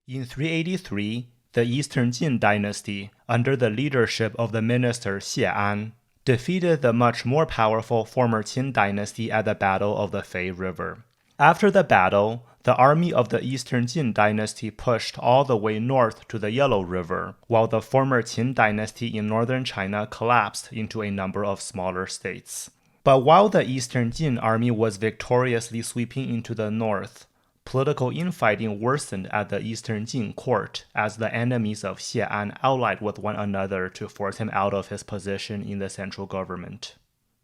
In 383, the Eastern Jin Dynasty, under the leadership of the minister Xuan, defeated the much more powerful former Qin dynasty at the Battle of the Fei River. After the battle, the army of the Eastern Jin Dynasty pushed all the way north to the Yellow River, while the former Qin dynasty in northern China collapsed into a number of smaller states. But while the Eastern Jin army was victoriously sweeping into the north, political infighting worsened at the Eastern Jin Court as the enemies of Xuan allied with one another to force him out of his position in the central government.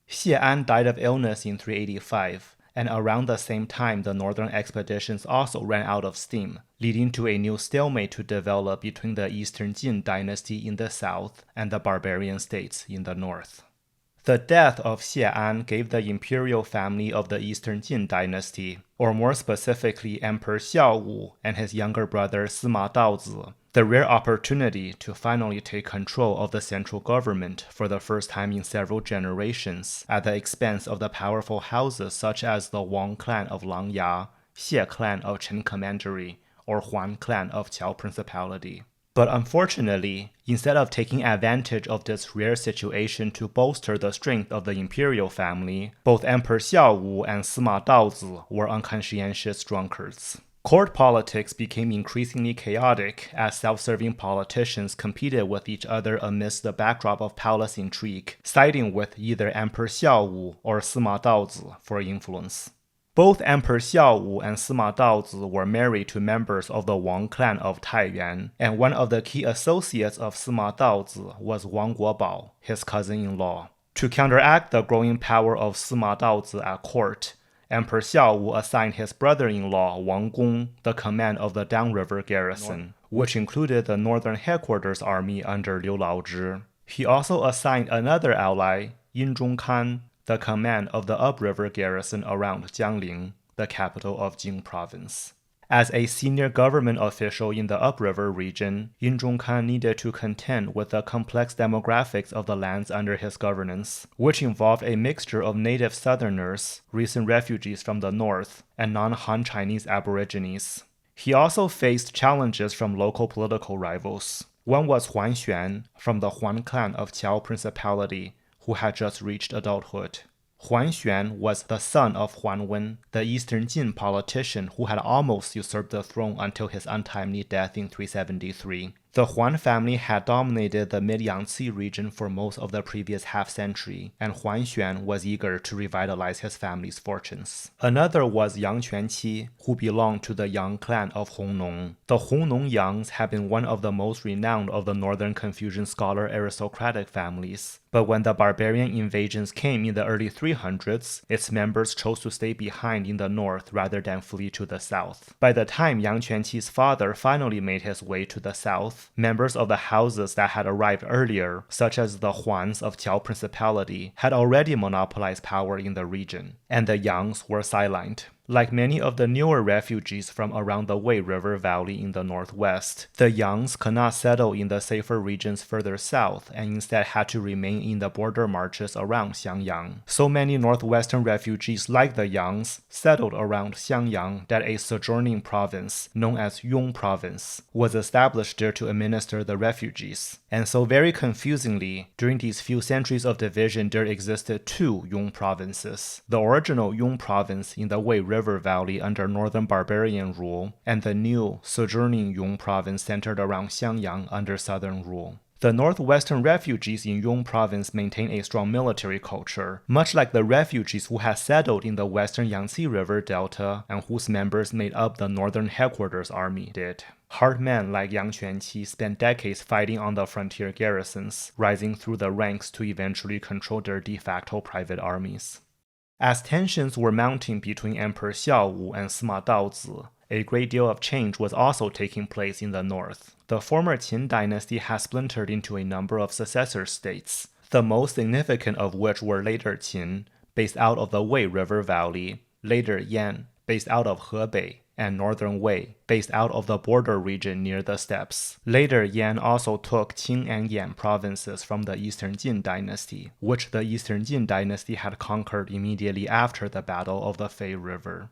Xuan died of illness in 385, and around the same time the northern expeditions also ran out of steam, leading to a new stalemate to develop between the Eastern Jin dynasty in the south and the barbarian states in the north. The death of Xuan gave the imperial family of the Eastern Jin dynasty, or more specifically Emperor Xiaowu and his younger brother Sima Daozi, the rare opportunity to finally take control of the central government for the first time in several generations at the expense of the powerful houses such as the Wang clan of Langya, Xie clan of Qin Commandery, or Huan clan of Qiao Principality. But unfortunately, instead of taking advantage of this rare situation to bolster the strength of the imperial family, both Emperor Xiaowu and Sima Daozi were unconscientious drunkards. Court politics became increasingly chaotic as self-serving politicians competed with each other amidst the backdrop of palace intrigue, siding with either Emperor Xiaowu or Sima Daozi for influence. Both Emperor Xiaowu and Sima Daozi were married to members of the Wang clan of Taiyuan, and one of the key associates of Sima Daozi was Wang Guobao, his cousin-in-law. To counteract the growing power of Sima Daozi at court, Emperor Xiaowu assigned his brother-in-law Wang Gong the command of the downriver garrison, which included the northern headquarters army under Liu Laozhi. He also assigned another ally, Yin Zhongkan, the command of the upriver garrison around Jiangling, the capital of Jing province. As a senior government official in the upriver region, Yin Zhongkan needed to contend with the complex demographics of the lands under his governance, which involved a mixture of native southerners, recent refugees from the north, and non-Han Chinese aborigines. He also faced challenges from local political rivals. One was Xuan from the Huan clan of Qiao Principality, who had just reached adulthood. Xuan was the son of Huan Wen, the Eastern Jin politician who had almost usurped the throne until his untimely death in 373. The Huan family had dominated the mid-Yangtze region for most of the previous half-century, and Xuan was eager to revitalize his family's fortunes. Another was Yang Quanqi, who belonged to the Yang clan of Hongnong. The Hongnong Yangs had been one of the most renowned of the northern Confucian scholar aristocratic families, but when the barbarian invasions came in the early 300s, its members chose to stay behind in the north rather than flee to the south. By the time Yang Quanqi's father finally made his way to the south, members of the houses that had arrived earlier, such as the Huans of Qiao Principality, had already monopolized power in the region, and the Yangs were sidelined. Like many of the newer refugees from around the Wei River Valley in the northwest, the Yangs could not settle in the safer regions further south and instead had to remain in the border marches around Xiangyang. So many northwestern refugees like the Yangs settled around Xiangyang that a sojourning province, known as Yong Province, was established there to administer the refugees. And so very confusingly, during these few centuries of division there existed two Yong provinces. The original Yong province in the Wei River Valley under northern barbarian rule, and the new sojourning Yong province centered around Xiangyang under southern rule. The northwestern refugees in Yong province maintained a strong military culture, much like the refugees who had settled in the western Yangtze River Delta and whose members made up the northern headquarters army did. Hard men like Yang Quanqi spent decades fighting on the frontier garrisons, rising through the ranks to eventually control their de facto private armies. As tensions were mounting between Emperor Xiaowu and Sima Daozi, a great deal of change was also taking place in the north. The former Qin dynasty had splintered into a number of successor states, the most significant of which were later Qin, based out of the Wei River Valley, later Yan, based out of Hebei, and northern Wei, based out of the border region near the steppes. Later, Yan also took Qing and Yan provinces from the Eastern Jin Dynasty, which the Eastern Jin Dynasty had conquered immediately after the Battle of the Fei River.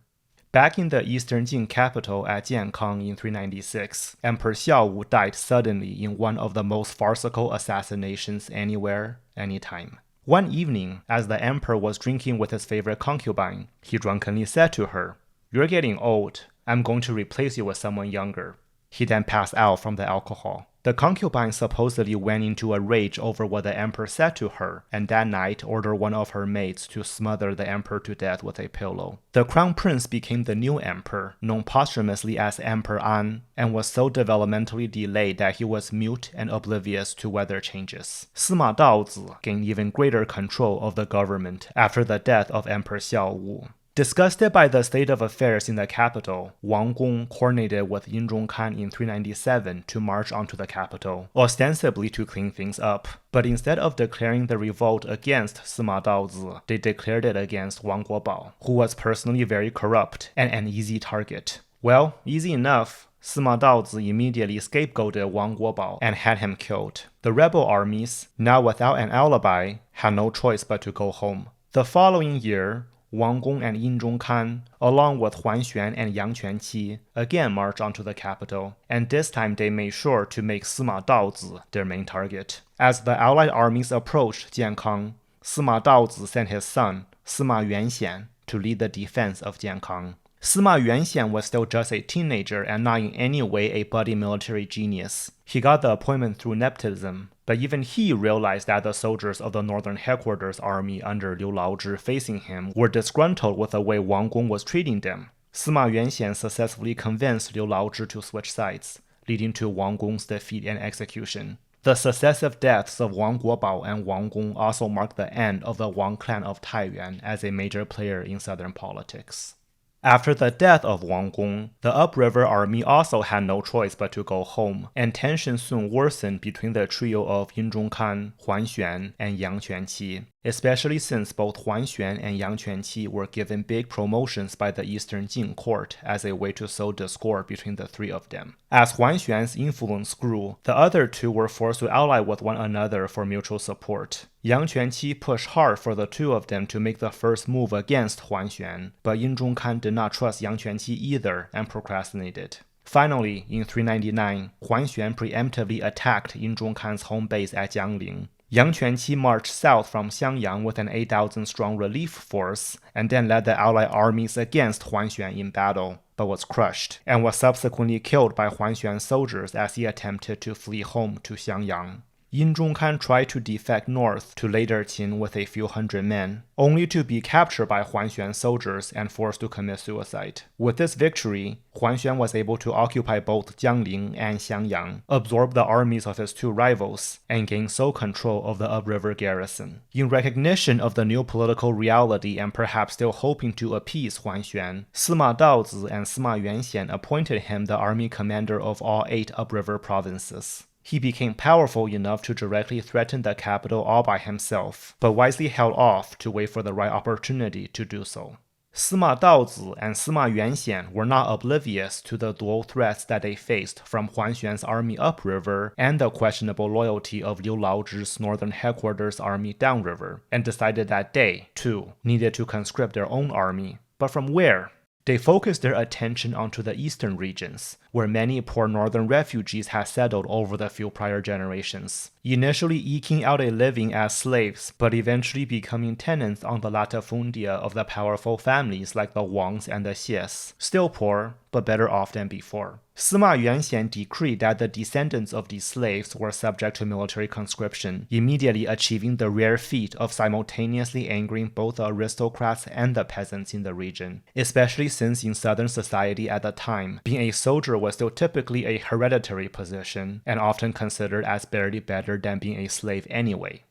Back in the Eastern Jin capital at Jingkou in 396, Emperor Xiao Wu died suddenly in one of the most farcical assassinations anywhere, anytime. One evening, as the emperor was drinking with his favorite concubine, he drunkenly said to her, "You're getting old. I'm going to replace you with someone younger." He then passed out from the alcohol. The concubine supposedly went into a rage over what the emperor said to her, and that night ordered one of her maids to smother the emperor to death with a pillow. The crown prince became the new emperor, known posthumously as Emperor An, and was so developmentally delayed that he was mute and oblivious to weather changes. Sima Daozi gained even greater control of the government after the death of Emperor Xiao Wu. Disgusted by the state of affairs in the capital, Wang Gong coordinated with Yin Zhongkan in 397 to march onto the capital, ostensibly to clean things up. But instead of declaring the revolt against Sima Daozi, they declared it against Wang Guobao, who was personally very corrupt and an easy target. Well, easy enough. Sima Daozi immediately scapegoated Wang Guobao and had him killed. The rebel armies, now without an alibi, had no choice but to go home. The following year, Wang Gong and Yin Zhongkan, along with Huan Xuan and Yang Quanqi, again marched onto the capital, and this time they made sure to make Sima Daozi their main target. As the allied armies approached Jingkou, Sima Daozi sent his son, Sima Yuanxian, to lead the defense of Jingkou. Sima Yuanxian was still just a teenager and not in any way a budding military genius. He got the appointment through nepotism, but even he realized that the soldiers of the Northern Headquarters Army under Liu Laozhi facing him were disgruntled with the way Wang Gong was treating them. Sima Yuanxian successfully convinced Liu Laozhi to switch sides, leading to Wang Gong's defeat and execution. The successive deaths of Wang Guobao and Wang Gong also marked the end of the Wang clan of Taiyuan as a major player in southern politics. After the death of Wang Gong, the upriver army also had no choice but to go home, and tensions soon worsened between the trio of Yin Zhongkan, Huan Xuan, and Yang Quanqi, especially since both Huan Xuan and Yang Quanqi were given big promotions by the Eastern Jin Court as a way to sow discord between the three of them. As Huan Xuan's influence grew, the other two were forced to ally with one another for mutual support. Yang Quanqi pushed hard for the two of them to make the first move against Huan Xuan, but Yin Zhongkan did not trust Yang Quanqi either and procrastinated. Finally, in 399, Huan Xuan preemptively attacked Yin Zhongkan's home base at Jiangling. Yang Quanqi marched south from Xiangyang with an 8,000-strong relief force, and then led the allied armies against Huan Xuan in battle, but was crushed, and was subsequently killed by Huan Xuan's soldiers as he attempted to flee home to Xiangyang. Yin Zhongkan tried to defect north to later Qin with a few hundred men, only to be captured by Huan Xuan's soldiers and forced to commit suicide. With this victory, Huan Xuan was able to occupy both Jiangling and Xiangyang, absorb the armies of his two rivals, and gain sole control of the upriver garrison. In recognition of the new political reality and perhaps still hoping to appease Huan Xuan, Sima Daozi and Sima Yuanxian appointed him the army commander of all 8 upriver provinces. He became powerful enough to directly threaten the capital all by himself, but wisely held off to wait for the right opportunity to do so. Sima Daozi and Sima Yuanxian were not oblivious to the dual threats that they faced from Huan Xuan's army upriver and the questionable loyalty of Liu Laozhi's northern headquarters army downriver, and decided that they, too, needed to conscript their own army. But from where? They focused their attention onto the eastern regions, where many poor northern refugees had settled over the few prior generations, initially eking out a living as slaves, but eventually becoming tenants on the latifundia of the powerful families like the Wangs and the Xies, still poor, but better off than before. Sima Yuanxian decreed that the descendants of these slaves were subject to military conscription, immediately achieving the rare feat of simultaneously angering both the aristocrats and the peasants in the region, especially since in southern society at the time, being a soldier was still typically a hereditary position, and often considered as barely better than being a slave anyway.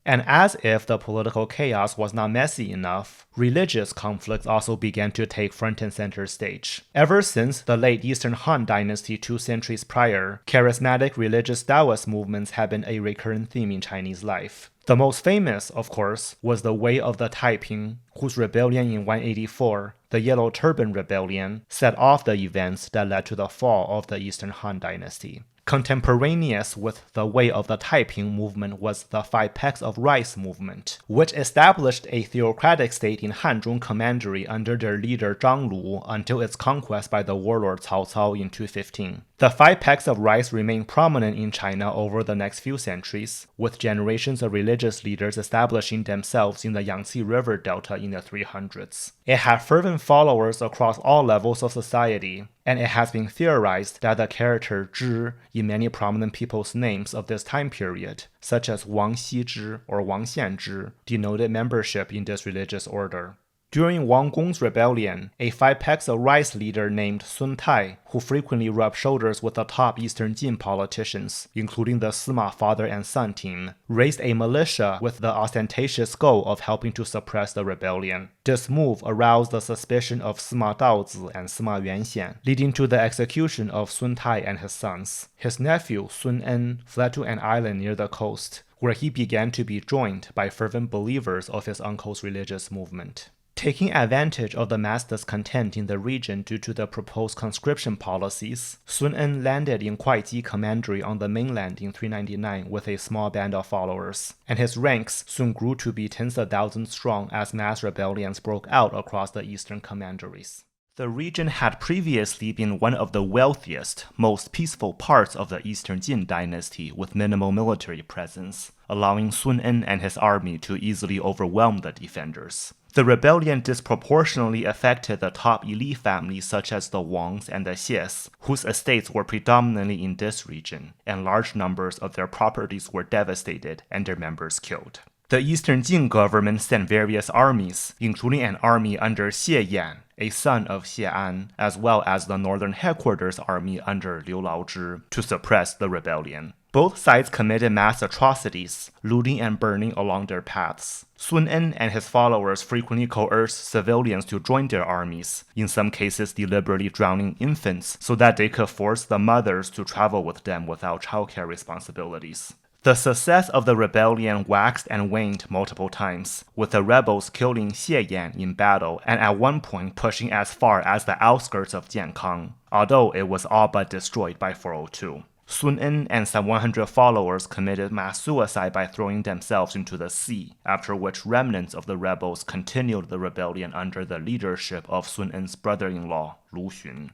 And as if the political chaos was not messy enough, religious conflicts also began to take front and center stage. Ever since the late Eastern Han Dynasty 2 centuries prior, charismatic religious Daoist movements have been a recurrent theme in Chinese life. The most famous, of course, was the Way of the Taiping, whose rebellion in 184, the Yellow Turban Rebellion, set off the events that led to the fall of the Eastern Han Dynasty. Contemporaneous with the Way of the Taiping movement was the Five Pecks of Rice movement, which established a theocratic state in Hanzhong Commandery under their leader Zhang Lu until its conquest by the warlord Cao Cao in 215. The Five Pecks of Rice remained prominent in China over the next few centuries, with generations of religious leaders establishing themselves in the Yangtze River Delta in the 300s. It had fervent followers across all levels of society, and it has been theorized that the character Zhi in many prominent people's names of this time period, such as Wang Xizhi or Wang Xianzhi, denoted membership in this religious order. During Wang Gong's rebellion, a Five Pecks of Rice leader named Sun Tai, who frequently rubbed shoulders with the top Eastern Jin politicians, including the Sima father and son team, raised a militia with the ostentatious goal of helping to suppress the rebellion. This move aroused the suspicion of Sima Daozi and Sima Yuanxian, leading to the execution of Sun Tai and his sons. His nephew, Sun En, fled to an island near the coast, where he began to be joined by fervent believers of his uncle's religious movement. Taking advantage of the mass discontent in the region due to the proposed conscription policies, Sun En landed in Kuaiji Commandery on the mainland in 399 with a small band of followers, and his ranks soon grew to be tens of thousands strong as mass rebellions broke out across the eastern commanderies. The region had previously been one of the wealthiest, most peaceful parts of the Eastern Jin Dynasty with minimal military presence, allowing Sun En and his army to easily overwhelm the defenders. The rebellion disproportionately affected the top elite families such as the Wangs and the Xies, whose estates were predominantly in this region, and large numbers of their properties were devastated and their members killed. The Eastern Jin government sent various armies, including an army under Xie Yan, a son of Xie An, as well as the northern headquarters army under Liu Laozhi, to suppress the rebellion. Both sides committed mass atrocities, looting and burning along their paths. Sun En and his followers frequently coerced civilians to join their armies, in some cases deliberately drowning infants so that they could force the mothers to travel with them without childcare responsibilities. The success of the rebellion waxed and waned multiple times, with the rebels killing Xie Yan in battle and at one point pushing as far as the outskirts of Jiankang, although it was all but destroyed by 402. Sun En and some 100 followers committed mass suicide by throwing themselves into the sea, after which remnants of the rebels continued the rebellion under the leadership of Sun En's brother-in-law, Lu Xun.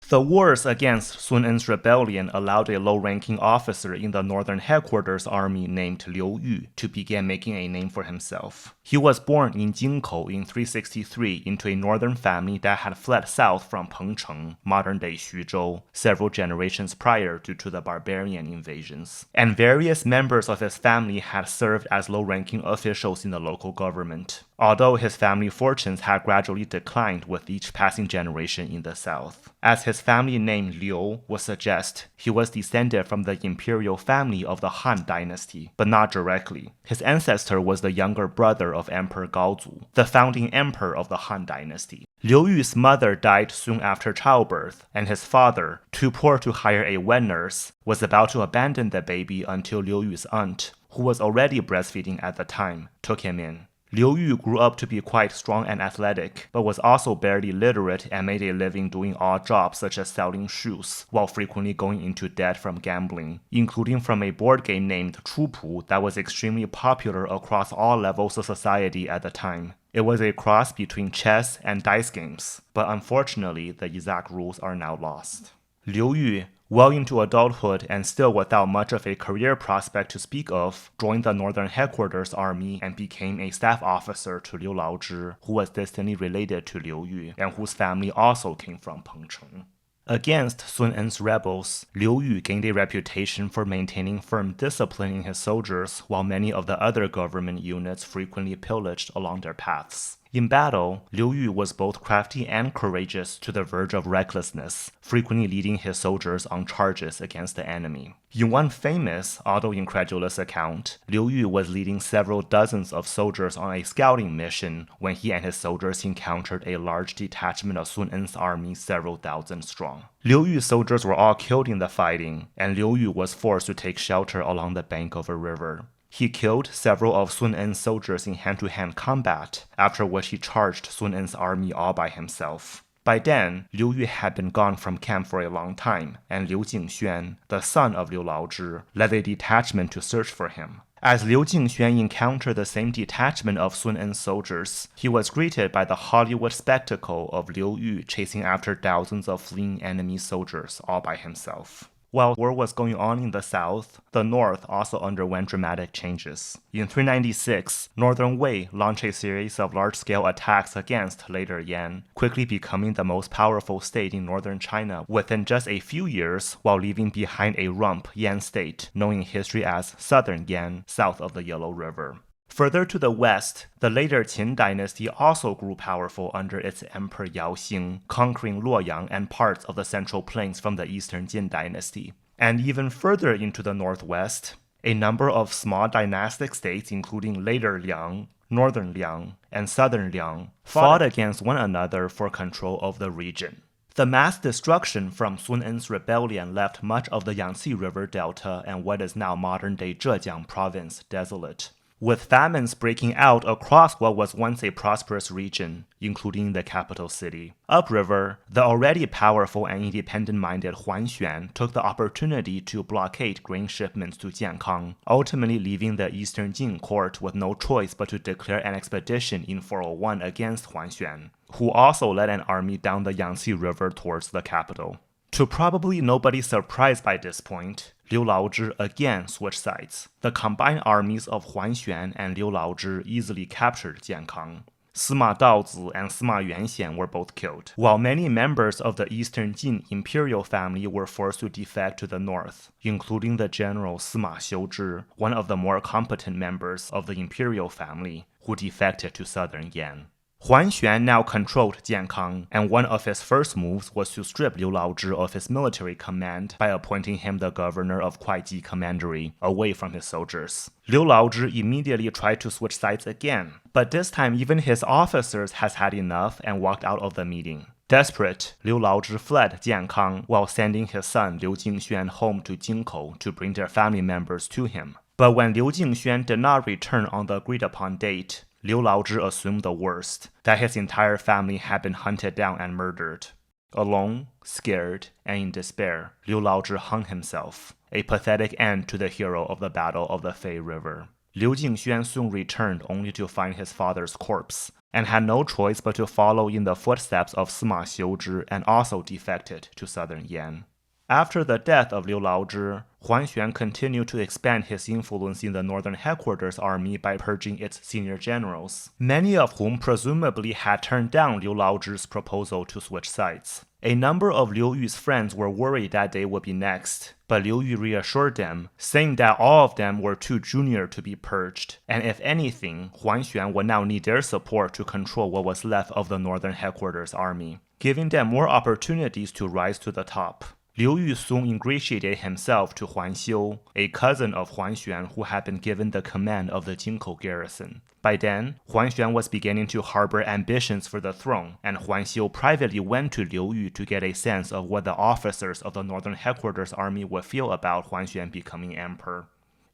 The wars against Sun En's rebellion allowed a low-ranking officer in the northern headquarters army named Liu Yu to begin making a name for himself. He was born in Jingkou in 363 into a northern family that had fled south from Pengcheng, modern-day Xuzhou, several generations prior due to the barbarian invasions. And various members of his family had served as low-ranking officials in the local government, although his family fortunes had gradually declined with each passing generation in the south. As his family name Liu would suggest, he was descended from the imperial family of the Han Dynasty, but not directly. His ancestor was the younger brother of Emperor Gaozu, the founding emperor of the Han Dynasty. Liu Yu's mother died soon after childbirth, and his father, too poor to hire a wet nurse, was about to abandon the baby until Liu Yu's aunt, who was already breastfeeding at the time, took him in. Liu Yu grew up to be quite strong and athletic, but was also barely literate and made a living doing odd jobs such as selling shoes, while frequently going into debt from gambling, including from a board game named Chupu that was extremely popular across all levels of society at the time. It was a cross between chess and dice games, but unfortunately the exact rules are now lost. Liu Yu, well into adulthood and still without much of a career prospect to speak of, joined the northern headquarters army and became a staff officer to Liu Laozhi, who was distantly related to Liu Yu and whose family also came from Pengcheng. Against Sun En's rebels, Liu Yu gained a reputation for maintaining firm discipline in his soldiers, while many of the other government units frequently pillaged along their paths. In battle, Liu Yu was both crafty and courageous to the verge of recklessness, frequently leading his soldiers on charges against the enemy. In one famous, although incredulous account, Liu Yu was leading several dozens of soldiers on a scouting mission when he and his soldiers encountered a large detachment of Sun En's army several thousand strong. Liu Yu's soldiers were all killed in the fighting, and Liu Yu was forced to take shelter along the bank of a river. He killed several of Sun En's soldiers in hand-to-hand combat, after which he charged Sun En's army all by himself. By then, Liu Yu had been gone from camp for a long time, and Liu Jingxuan, the son of Liu Laozhi, led a detachment to search for him. As Liu Jingxuan encountered the same detachment of Sun En's soldiers, he was greeted by the Hollywood spectacle of Liu Yu chasing after thousands of fleeing enemy soldiers all by himself. While war was going on in the south, the north also underwent dramatic changes. In 396, Northern Wei launched a series of large-scale attacks against later Yan, quickly becoming the most powerful state in northern China within just a few years, while leaving behind a rump Yan state, known in history as Southern Yan, south of the Yellow River. Further to the west, the later Qin dynasty also grew powerful under its emperor Yao Xing, conquering Luoyang and parts of the central plains from the Eastern Jin Dynasty. And even further into the northwest, a number of small dynastic states including later Liang, northern Liang, and southern Liang fought against one another for control of the region. The mass destruction from Sun En's rebellion left much of the Yangtze River Delta and what is now modern-day Zhejiang province desolate, with famines breaking out across what was once a prosperous region, including the capital city. Upriver, the already powerful and independent-minded Xuan took the opportunity to blockade grain shipments to Jiankang, ultimately leaving the Eastern Jin Court with no choice but to declare an expedition in 401 against Xuan, who also led an army down the Yangtze River towards the capital. To probably nobody's surprise by this point, Liu Laozhi again switched sides. The combined armies of Xuan and Liu Laozhi easily captured Jiankang. Sima Daozi and Sima Yuanxian were both killed, while many members of the Eastern Jin imperial family were forced to defect to the north, including the general Sima Xiuzhi, one of the more competent members of the imperial family, who defected to southern Yan. Xuan now controlled Jiankang, and one of his first moves was to strip Liu Laozhi of his military command by appointing him the governor of Kuaiji Commandery, away from his soldiers. Liu Laozhi immediately tried to switch sides again, but this time even his officers has had enough and walked out of the meeting. Desperate, Liu Laozhi fled Jiankang while sending his son Liu Jingxuan home to Jingkou to bring their family members to him. But when Liu Jingxuan did not return on the agreed-upon date, Liu Laozhi assumed the worst, that his entire family had been hunted down and murdered. Alone, scared, and in despair, Liu Laozhi hung himself, a pathetic end to the hero of the Battle of the Fei River. Liu Jingxuan soon returned only to find his father's corpse, and had no choice but to follow in the footsteps of Sima Xiuzhi and also defected to southern Yan. After the death of Liu Laozhi, Xuan continued to expand his influence in the northern headquarters army by purging its senior generals, many of whom presumably had turned down Liu Laozhi's proposal to switch sides. A number of Liu Yu's friends were worried that they would be next, but Liu Yu reassured them, saying that all of them were too junior to be purged, and if anything, Xuan would now need their support to control what was left of the northern headquarters army, giving them more opportunities to rise to the top. Liu Yu soon ingratiated himself to Huan Xiu, a cousin of Xuan who had been given the command of the Jingkou garrison. By then, Xuan was beginning to harbor ambitions for the throne, and Huan Xiu privately went to Liu Yu to get a sense of what the officers of the northern headquarters army would feel about Xuan becoming emperor.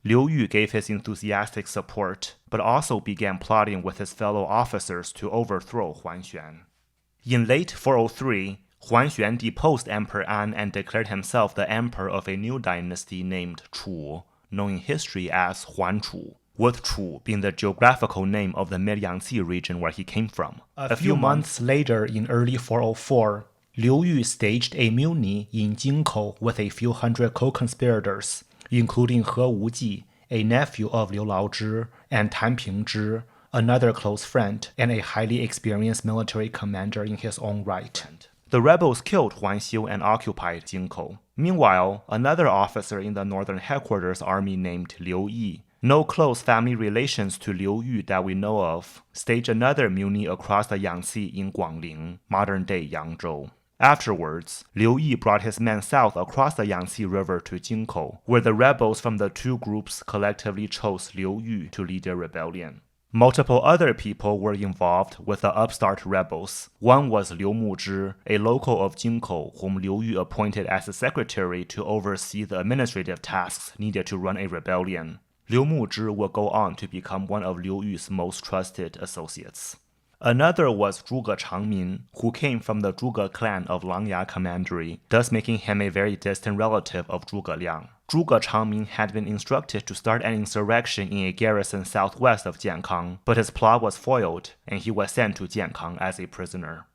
Liu Yu gave his enthusiastic support, but also began plotting with his fellow officers to overthrow Xuan. In late 403, Xuan deposed Emperor An and declared himself the emperor of a new dynasty named Chu, known in history as Huan Chu, with Chu being the geographical name of the mid-Yangtze region where he came from. A few months later, in early 404, Liu Yu staged a mutiny in Jingkou with a few hundred co-conspirators, including He Wuji, a nephew of Liu Laozhi, and Tan Pingzhi, another close friend and a highly experienced military commander in his own right. The rebels killed Huan Xiu and occupied Jingkou. Meanwhile, another officer in the northern headquarters army named Liu Yi, no close family relations to Liu Yu that we know of, staged another mutiny across the Yangtze in Guangling, modern-day Yangzhou. Afterwards, Liu Yi brought his men south across the Yangtze River to Jingkou, where the rebels from the two groups collectively chose Liu Yu to lead their rebellion. Multiple other people were involved with the upstart rebels. One was Liu Muzhi, a local of Jingkou, whom Liu Yu appointed as a secretary to oversee the administrative tasks needed to run a rebellion. Liu Muzhi will go on to become one of Liu Yu's most trusted associates. Another was Zhuge Changmin, who came from the Zhuge clan of Langya Commandery, thus making him a very distant relative of Zhuge Liang. Zhuge Changmin had been instructed to start an insurrection in a garrison southwest of Jiankang, but his plot was foiled, and he was sent to Jiankang as a prisoner.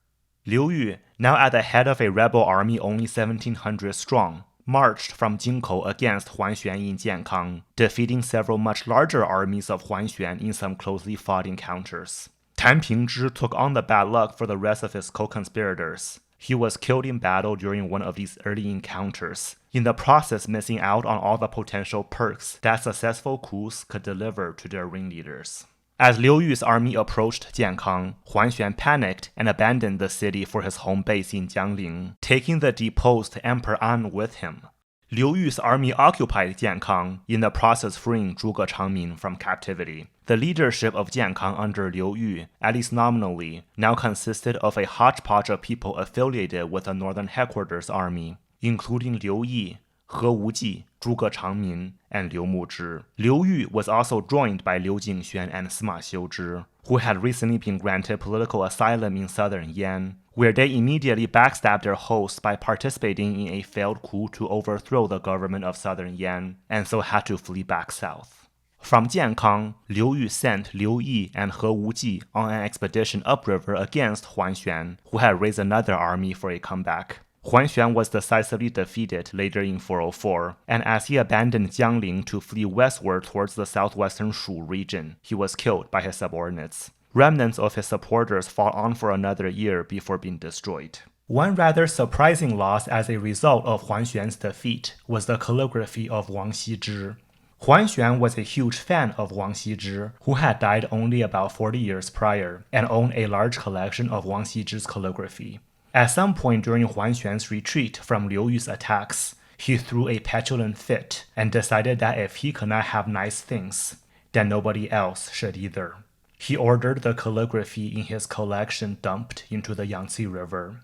Liu Yu, now at the head of a rebel army only 1,700 strong, marched from Jingkou against Huan in Jiankang, defeating several much larger armies of Huan in some closely fought encounters. Tan Pingzhi took on the bad luck for the rest of his co-conspirators. He was killed in battle during one of these early encounters, in the process missing out on all the potential perks that successful coups could deliver to their ringleaders. As Liu Yu's army approached Jiankang, Huan panicked and abandoned the city for his home base in Jiangling, taking the deposed Emperor An with him. Liu Yu's army occupied Jiankang, in the process freeing Zhuge Changmin from captivity. The leadership of Jiankang under Liu Yu, at least nominally, now consisted of a hodgepodge of people affiliated with the northern headquarters army, including Liu Yi, He Wuji, Zhuge Changmin, and Liu Muzhi. Liu Yu was also joined by Liu Jingxuan and Sima Xiuzhi, who had recently been granted political asylum in southern Yan, where they immediately backstabbed their hosts by participating in a failed coup to overthrow the government of southern Yan, and so had to flee back south. From Jiankang, Liu Yu sent Liu Yi and He Wuji on an expedition upriver against Huan, who had raised another army for a comeback. Huan was decisively defeated later in 404, and as he abandoned Jiangling to flee westward towards the southwestern Shu region, he was killed by his subordinates. Remnants of his supporters fought on for another year before being destroyed. One rather surprising loss as a result of Huan's defeat was the calligraphy of Wang Xizhi. Huan was a huge fan of Wang Xizhi, who had died only about 40 years prior, and owned a large collection of Wang Xizhi's calligraphy. At some point during Huan's retreat from Liu Yu's attacks, he threw a petulant fit and decided that if he could not have nice things, then nobody else should either. He ordered the calligraphy in his collection dumped into the Yangtze River.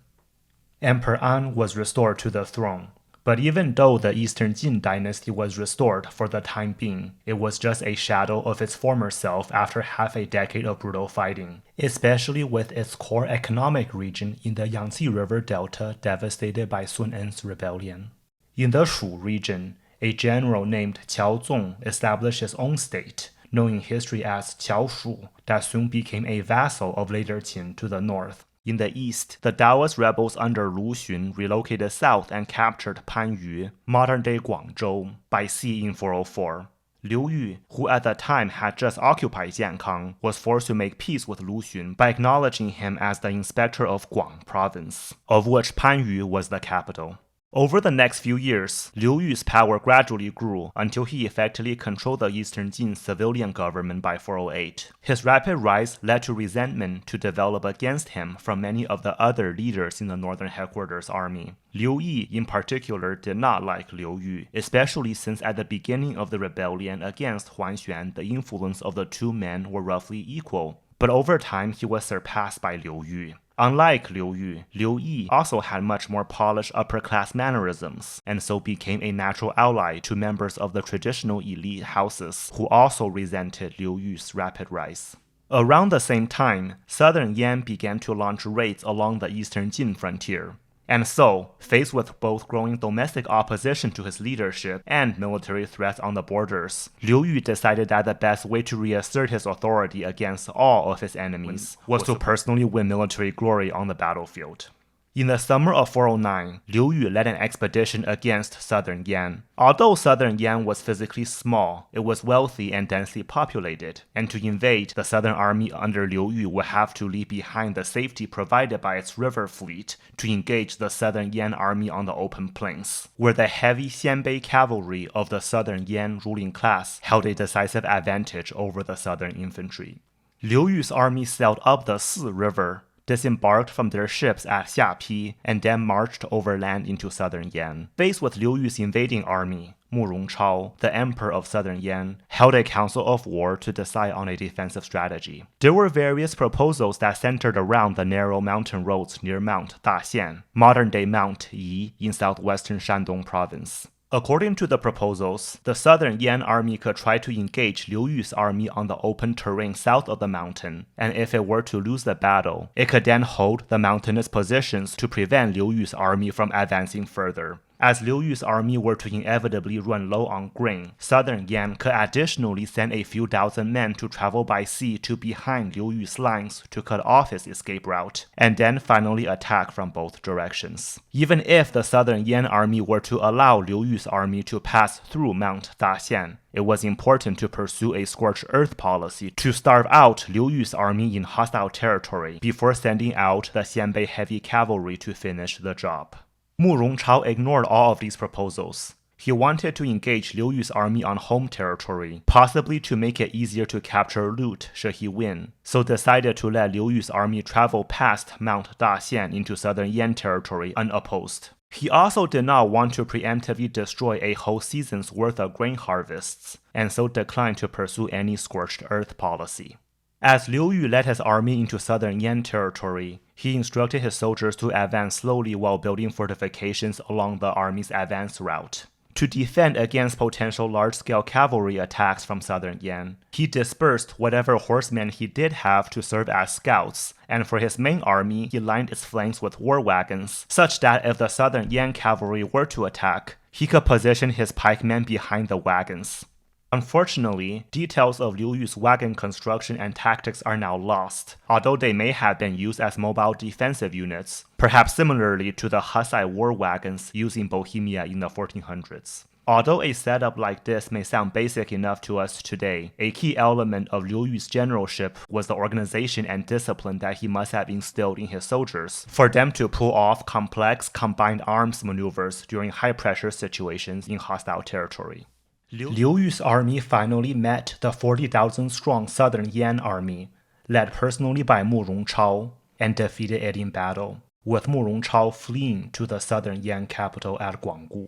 Emperor An was restored to the throne, but even though the Eastern Jin Dynasty was restored for the time being, it was just a shadow of its former self after half a decade of brutal fighting, especially with its core economic region in the Yangtze River Delta devastated by Sun En's rebellion. In the Shu region, a general named Qiao Zong established his own state, known in history as Qiao Shu, that soon became a vassal of later Qin to the north. In the east, the Daoist rebels under Lu Xun relocated south and captured Panyu, modern-day Guangzhou, by sea in 404. Liu Yu, who at the time had just occupied Jiankang, was forced to make peace with Lu Xun by acknowledging him as the inspector of Guang province, of which Panyu was the capital. Over the next few years, Liu Yu's power gradually grew until he effectively controlled the Eastern Jin civilian government by 408. His rapid rise led to resentment to develop against him from many of the other leaders in the northern headquarters army. Liu Yi in particular did not like Liu Yu, especially since at the beginning of the rebellion against Huan, the influence of the two men were roughly equal, but over time he was surpassed by Liu Yu. Unlike Liu Yu, Liu Yi also had much more polished upper-class mannerisms, and so became a natural ally to members of the traditional elite houses who also resented Liu Yu's rapid rise. Around the same time, southern Yan began to launch raids along the eastern Jin frontier. And so, faced with both growing domestic opposition to his leadership and military threats on the borders, Liu Yu decided that the best way to reassert his authority against all of his enemies was to personally win military glory on the battlefield. In the summer of 409, Liu Yu led an expedition against southern Yan. Although southern Yan was physically small, it was wealthy and densely populated, and to invade, the southern army under Liu Yu would have to leave behind the safety provided by its river fleet to engage the southern Yan army on the open plains, where the heavy Xianbei cavalry of the southern Yan ruling class held a decisive advantage over the southern infantry. Liu Yu's army sailed up the Si River, disembarked from their ships at Xiapi, and then marched overland into southern Yan. Faced with Liu Yu's invading army, Mu Rongchao, the emperor of southern Yan, held a council of war to decide on a defensive strategy. There were various proposals that centered around the narrow mountain roads near Mount Daxian, modern-day Mount Yi in southwestern Shandong province. According to the proposals, the southern Yan army could try to engage Liu Yu's army on the open terrain south of the mountain, and if it were to lose the battle, it could then hold the mountainous positions to prevent Liu Yu's army from advancing further. As Liu Yu's army were to inevitably run low on grain, southern Yan could additionally send a few dozen men to travel by sea to behind Liu Yu's lines to cut off his escape route, and then finally attack from both directions. Even if the southern Yan army were to allow Liu Yu's army to pass through Mount Daxian, it was important to pursue a scorched earth policy to starve out Liu Yu's army in hostile territory before sending out the Xianbei heavy cavalry to finish the job. Mu Rongchao ignored all of these proposals. He wanted to engage Liu Yu's army on home territory, possibly to make it easier to capture loot should he win, so decided to let Liu Yu's army travel past Mount Daxian into southern Yan territory unopposed. He also did not want to preemptively destroy a whole season's worth of grain harvests, and so declined to pursue any scorched earth policy. As Liu Yu led his army into southern Yan territory, he instructed his soldiers to advance slowly while building fortifications along the army's advance route. To defend against potential large-scale cavalry attacks from southern Yan, he dispersed whatever horsemen he did have to serve as scouts, and for his main army, he lined its flanks with war wagons, such that if the southern Yan cavalry were to attack, he could position his pikemen behind the wagons. Unfortunately, details of Liu Yu's wagon construction and tactics are now lost, although they may have been used as mobile defensive units, perhaps similarly to the Hussite war wagons used in Bohemia in the 1400s. Although a setup like this may sound basic enough to us today, a key element of Liu Yu's generalship was the organization and discipline that he must have instilled in his soldiers for them to pull off complex combined arms maneuvers during high-pressure situations in hostile territory. Liu Yu's army finally met the 40,000-strong southern Yan army, led personally by Mu Rongchao, and defeated it in battle, with Mu Rongchao fleeing to the southern Yan capital at Guanggu.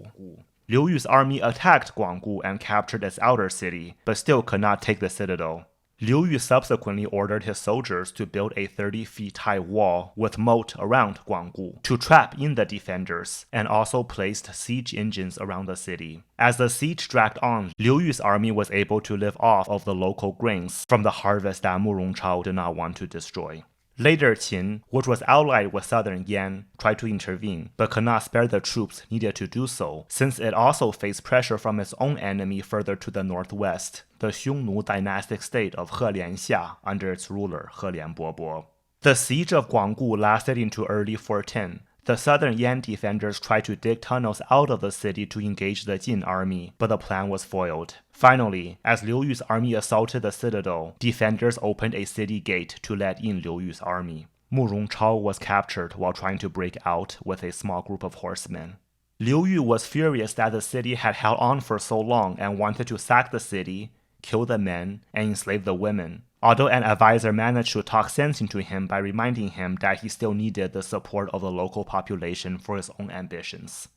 Liu Yu's army attacked Guanggu and captured its outer city, but still could not take the citadel. Liu Yu subsequently ordered his soldiers to build a 30-feet-high wall with moat around Guanggu to trap in the defenders, and also placed siege engines around the city. As the siege dragged on, Liu Yu's army was able to live off of the local grains from the harvest that Mu Rongchao did not want to destroy. Later, Qin, which was allied with southern Yan, tried to intervene, but could not spare the troops needed to do so, since it also faced pressure from its own enemy further to the northwest, the Xiongnu dynastic state of Helianxia under its ruler Helianbobo. The siege of Guanggu lasted into early 410. The southern Yan defenders tried to dig tunnels out of the city to engage the Jin army, but the plan was foiled. Finally, as Liu Yu's army assaulted the citadel, defenders opened a city gate to let in Liu Yu's army. Mu Rongchao was captured while trying to break out with a small group of horsemen. Liu Yu was furious that the city had held on for so long and wanted to sack the city, kill the men, and enslave the women, although an advisor managed to talk sense into him by reminding him that he still needed the support of the local population for his own ambitions.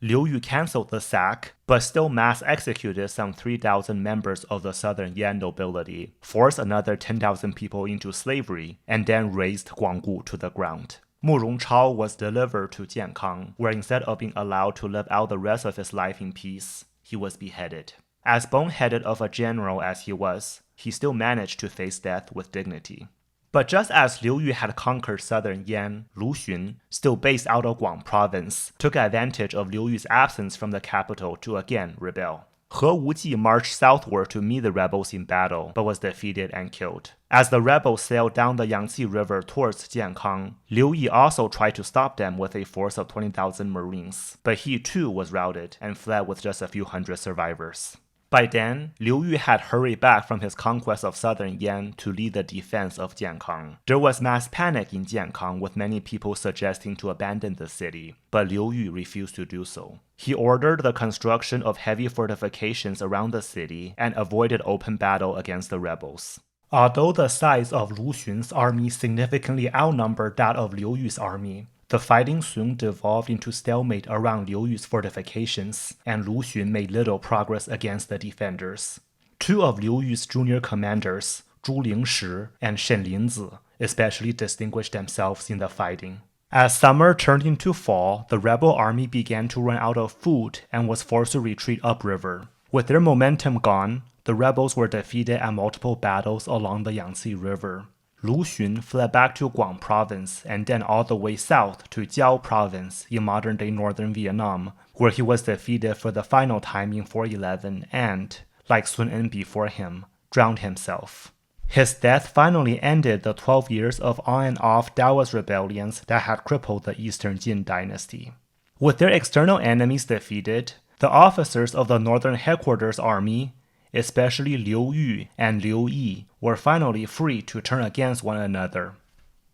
Liu Yu cancelled the sack, but still mass executed some 3,000 members of the southern Yan nobility, forced another 10,000 people into slavery, and then razed Guanggu to the ground. Mu Rongchao was delivered to Jingkou, where instead of being allowed to live out the rest of his life in peace, he was beheaded. As boneheaded of a general as he was, he still managed to face death with dignity. But just as Liu Yu had conquered southern Yan, Lu Xun, still based out of Guang province, took advantage of Liu Yu's absence from the capital to again rebel. He Wuji marched southward to meet the rebels in battle, but was defeated and killed. As the rebels sailed down the Yangtze River towards Jingkou, Liu Yi also tried to stop them with a force of 20,000 marines, but he too was routed and fled with just a few hundred survivors. By then, Liu Yu had hurried back from his conquest of southern Yan to lead the defense of Jingkou. There was mass panic in Jingkou, with many people suggesting to abandon the city, but Liu Yu refused to do so. He ordered the construction of heavy fortifications around the city and avoided open battle against the rebels. Although the size of Lu Xun's army significantly outnumbered that of Liu Yu's army, the fighting soon devolved into stalemate around Liu Yu's fortifications, and Lu Xun made little progress against the defenders. Two of Liu Yu's junior commanders, Zhu Lingshi and Shen Linzi, especially distinguished themselves in the fighting. As summer turned into fall, the rebel army began to run out of food and was forced to retreat upriver. With their momentum gone, the rebels were defeated at multiple battles along the Yangtze River. Lu Xun fled back to Guang province and then all the way south to Jiao province in modern-day northern Vietnam, where he was defeated for the final time in 411 and, like Sun En before him, drowned himself. His death finally ended the 12 years of on and off Daoist rebellions that had crippled the Eastern Jin Dynasty. With their external enemies defeated, the officers of the Northern Headquarters Army, especially Liu Yu and Liu Yi, were finally free to turn against one another.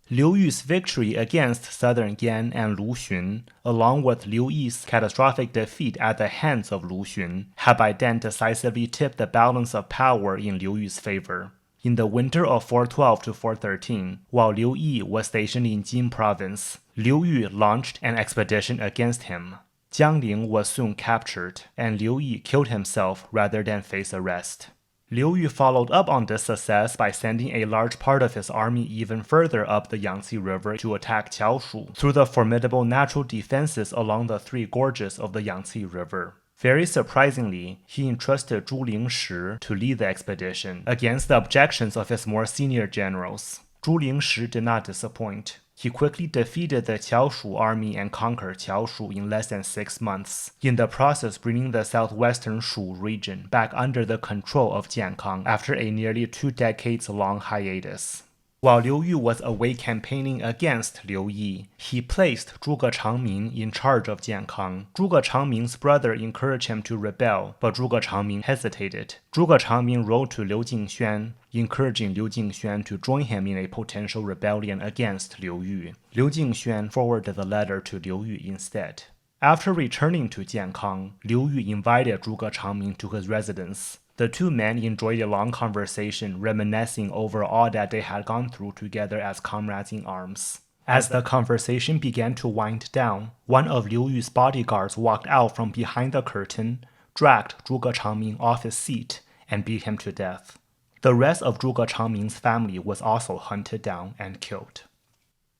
Liu Yu's victory against Southern Yan and Lu Xun, along with Liu Yi's catastrophic defeat at the hands of Lu Xun, had by then decisively tipped the balance of power in Liu Yu's favor. In the winter of 412 to 413, while Liu Yi was stationed in Jin province, Liu Yu launched an expedition against him. Jiangling was soon captured, and Liu Yi killed himself rather than face arrest. Liu Yu followed up on this success by sending a large part of his army even further up the Yangtze River to attack Qiaoshu through the formidable natural defenses along the three gorges of the Yangtze River. Very surprisingly, he entrusted Zhu Lingshi to lead the expedition against the objections of his more senior generals. Zhu Lingshi did not disappoint. He quickly defeated the Qiaoshu army and conquered Qiaoshu in less than 6 months, in the process bringing the southwestern Shu region back under the control of Jiankang after a nearly 2 decades-long hiatus. While Liu Yu was away campaigning against Liu Yi, he placed Zhuge Changming in charge of Jiankang. Zhuge Changming's brother encouraged him to rebel, but Zhuge Changming hesitated. Zhuge Changming wrote to Liu Jingxuan, encouraging Liu Jingxuan to join him in a potential rebellion against Liu Yu. Liu Jingxuan forwarded the letter to Liu Yu instead. After returning to Jiankang, Liu Yu invited Zhuge Changming to his residence. The two men enjoyed a long conversation, reminiscing over all that they had gone through together as comrades in arms. As the conversation began to wind down, one of Liu Yu's bodyguards walked out from behind the curtain, dragged Zhuge Changming off his seat, and beat him to death. The rest of Zhuge Changming's family was also hunted down and killed.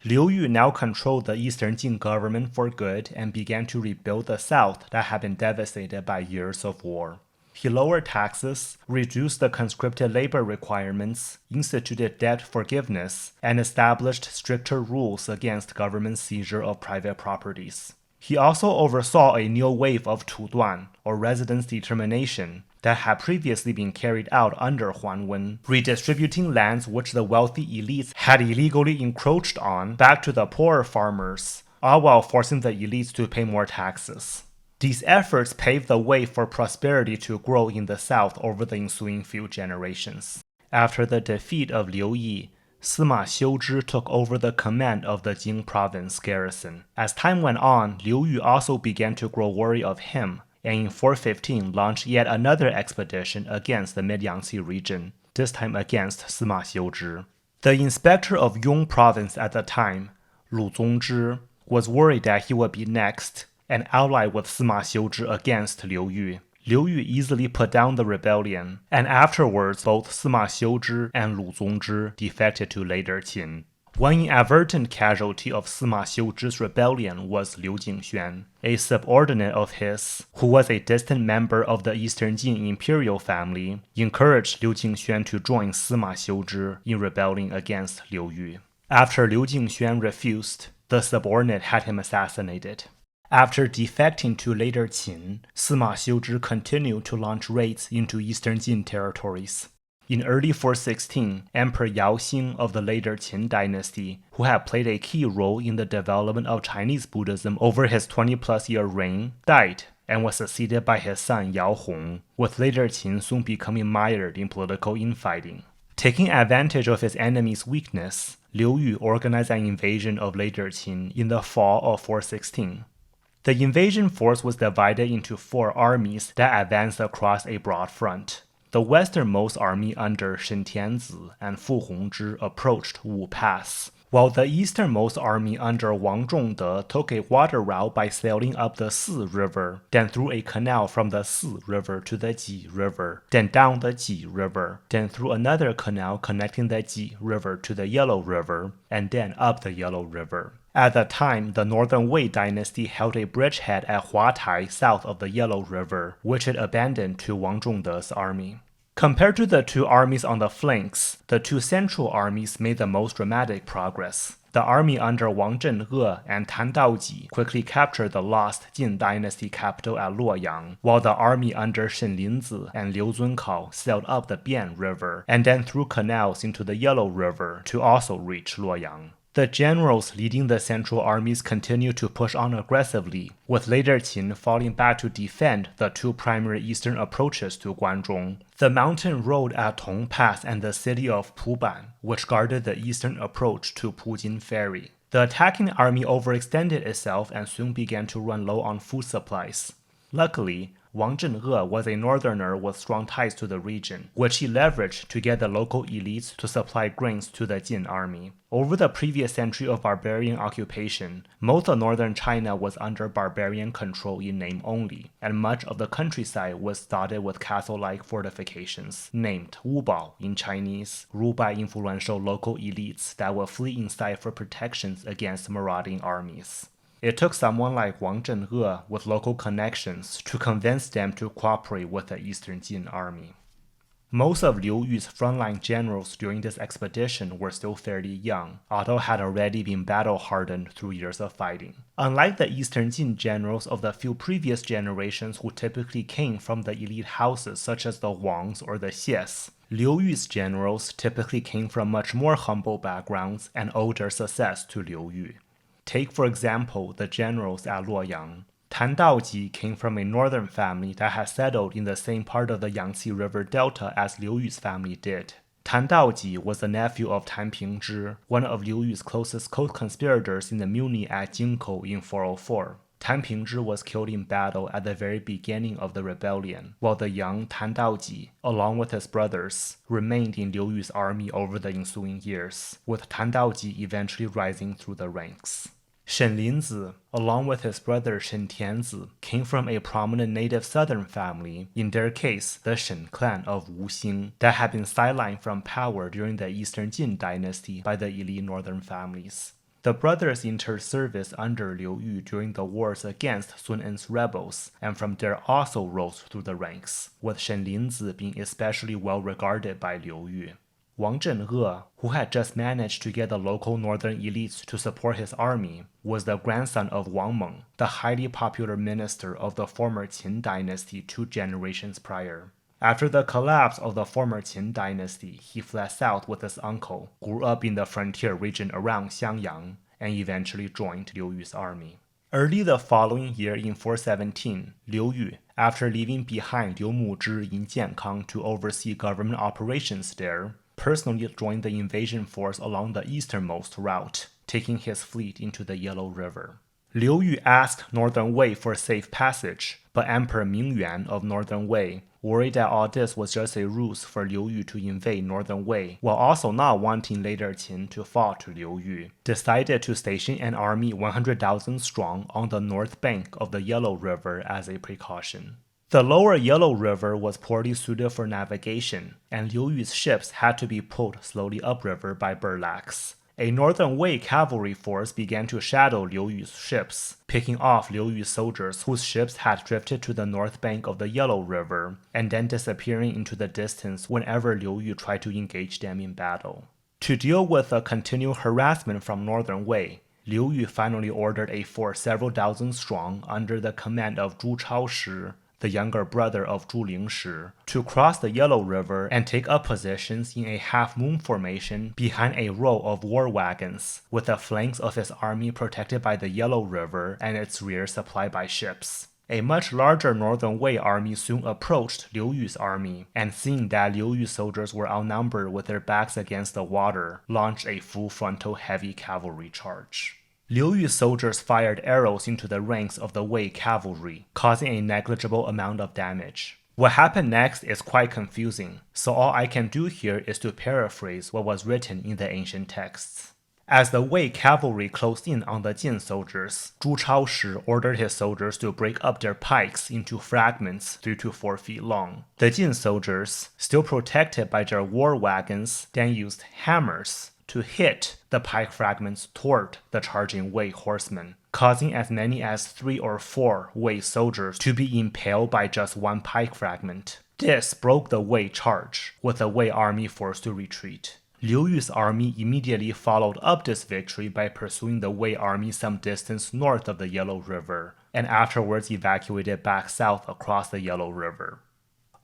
Liu Yu now controlled the Eastern Jin government for good and began to rebuild the south that had been devastated by years of war. He lowered taxes, reduced the conscripted labor requirements, instituted debt forgiveness, and established stricter rules against government seizure of private properties. He also oversaw a new wave of tuduan, or residence determination, that had previously been carried out under Huan Wen, redistributing lands which the wealthy elites had illegally encroached on back to the poorer farmers, all while forcing the elites to pay more taxes. These efforts paved the way for prosperity to grow in the south over the ensuing few generations. After the defeat of Liu Yi, Sima Xiuzhi took over the command of the Jing province garrison. As time went on, Liu Yu also began to grow wary of him, and in 415 launched yet another expedition against the mid-Yangtze region, this time against Sima Xiuzhi. The inspector of Yong province at the time, Lu Zongzhi, was worried that he would be next, and allied with Sima Xiuzhi against Liu Yu. Liu Yu easily put down the rebellion, and afterwards both Sima Xiuzhi and Lu Zongzhi defected to later Qin. One inadvertent casualty of Sima Xiuzhi's rebellion was Liu Jingxuan, a subordinate of his, who was a distant member of the Eastern Jin imperial family, encouraged Liu Jingxuan to join Sima Xiuzhi in rebelling against Liu Yu. After Liu Jingxuan refused, the subordinate had him assassinated. After defecting to later Qin, Sima Xiuzhi continued to launch raids into Eastern Jin territories. In early 416, Emperor Yao Xing of the later Qin dynasty, who had played a key role in the development of Chinese Buddhism over his 20-plus-year reign, died and was succeeded by his son Yao Hong, with later Qin soon becoming mired in political infighting. Taking advantage of his enemy's weakness, Liu Yu organized an invasion of later Qin in the fall of 416. The invasion force was divided into 4 armies that advanced across a broad front. The westernmost army under Shen Tianzi and Fu Hongzhi approached Wu Pass, while the easternmost army under Wang Zhongde took a water route by sailing up the Si River, then through a canal from the Si River to the Ji River, then down the Ji River, then through another canal connecting the Ji River to the Yellow River, and then up the Yellow River. At the time, the Northern Wei dynasty held a bridgehead at Huatai south of the Yellow River, which it abandoned to Wang Zhongde's army. Compared to the two armies on the flanks, the two central armies made the most dramatic progress. The army under Wang Zhenhe and Tan Daoji quickly captured the lost Jin Dynasty capital at Luoyang, while the army under Shen Linzi and Liu Zunkao sailed up the Bian River and then through canals into the Yellow River to also reach Luoyang. The generals leading the central armies continued to push on aggressively, with later Qin falling back to defend the two primary eastern approaches to Guanzhong, the mountain road at Tong Pass and the city of Puban, which guarded the eastern approach to Pujin Ferry. The attacking army overextended itself and soon began to run low on food supplies. Luckily, Wang Zhenhe was a northerner with strong ties to the region, which he leveraged to get the local elites to supply grains to the Jin army. Over the previous century of barbarian occupation, most of northern China was under barbarian control in name only, and much of the countryside was dotted with castle-like fortifications, named Wubao in Chinese, ruled by influential local elites that would flee inside for protections against marauding armies. It took someone like Wang Zhenhe with local connections to convince them to cooperate with the Eastern Jin army. Most of Liu Yu's frontline generals during this expedition were still fairly young, although had already been battle-hardened through years of fighting. Unlike the Eastern Jin generals of the few previous generations who typically came from the elite houses such as the Wangs or the Xies, Liu Yu's generals typically came from much more humble backgrounds and owed their success to Liu Yu. Take, for example, the generals at Luoyang. Tan Daoji came from a northern family that had settled in the same part of the Yangtze River Delta as Liu Yu's family did. Tan Daoji was the nephew of Tan Pingzhi, one of Liu Yu's closest co-conspirators in the mutiny at Jingkou in 404. Tan Pingzhi was killed in battle at the very beginning of the rebellion, while the young Tan Daoji, along with his brothers, remained in Liu Yu's army over the ensuing years, with Tan Daoji eventually rising through the ranks. Shen Linzi, along with his brother Shen Tianzi, came from a prominent native southern family, in their case the Shen clan of Wuxing, that had been sidelined from power during the Eastern Jin Dynasty by the elite northern families. The brothers entered service under Liu Yu during the wars against Sun's rebels, and from there also rose through the ranks, with Shen Linzi being especially well regarded by Liu Yu. Wang Zhenhe, who had just managed to get the local northern elites to support his army, was the grandson of Wang Meng, the highly popular minister of the former Qin dynasty 2 generations prior. After the collapse of the former Qin dynasty, he fled south with his uncle, grew up in the frontier region around Xiangyang, and eventually joined Liu Yu's army. Early the following year in 417, Liu Yu, after leaving behind Liu Muzhi in Jiankang to oversee government operations there, personally joined the invasion force along the easternmost route, taking his fleet into the Yellow River. Liu Yu asked Northern Wei for safe passage, but Emperor Mingyuan of Northern Wei, worried that all this was just a ruse for Liu Yu to invade Northern Wei, while also not wanting later Qin to fall to Liu Yu, decided to station an army 100,000 strong on the north bank of the Yellow River as a precaution. The lower Yellow River was poorly suited for navigation, and Liu Yu's ships had to be pulled slowly upriver by burlaks. A Northern Wei cavalry force began to shadow Liu Yu's ships, picking off Liu Yu's soldiers whose ships had drifted to the north bank of the Yellow River, and then disappearing into the distance whenever Liu Yu tried to engage them in battle. To deal with the continual harassment from Northern Wei, Liu Yu finally ordered a force several thousand strong under the command of Zhu Chaoshi, the younger brother of Zhu Lingshi, to cross the Yellow River and take up positions in a half-moon formation behind a row of war wagons, with the flanks of his army protected by the Yellow River and its rear supplied by ships. A much larger Northern Wei army soon approached Liu Yu's army, and seeing that Liu Yu's soldiers were outnumbered with their backs against the water, launched a full-frontal heavy cavalry charge. Liu Yu's soldiers fired arrows into the ranks of the Wei cavalry, causing a negligible amount of damage. What happened next is quite confusing, so all I can do here is to paraphrase what was written in the ancient texts. As the Wei cavalry closed in on the Jin soldiers, Zhu Chaoshi ordered his soldiers to break up their pikes into fragments 3 to 4 feet long. The Jin soldiers, still protected by their war wagons, then used hammers to hit the pike fragments toward the charging Wei horsemen, causing as many as 3 or 4 Wei soldiers to be impaled by just one pike fragment. This broke the Wei charge, with the Wei army forced to retreat. Liu Yu's army immediately followed up this victory by pursuing the Wei army some distance north of the Yellow River, and afterwards evacuated back south across the Yellow River.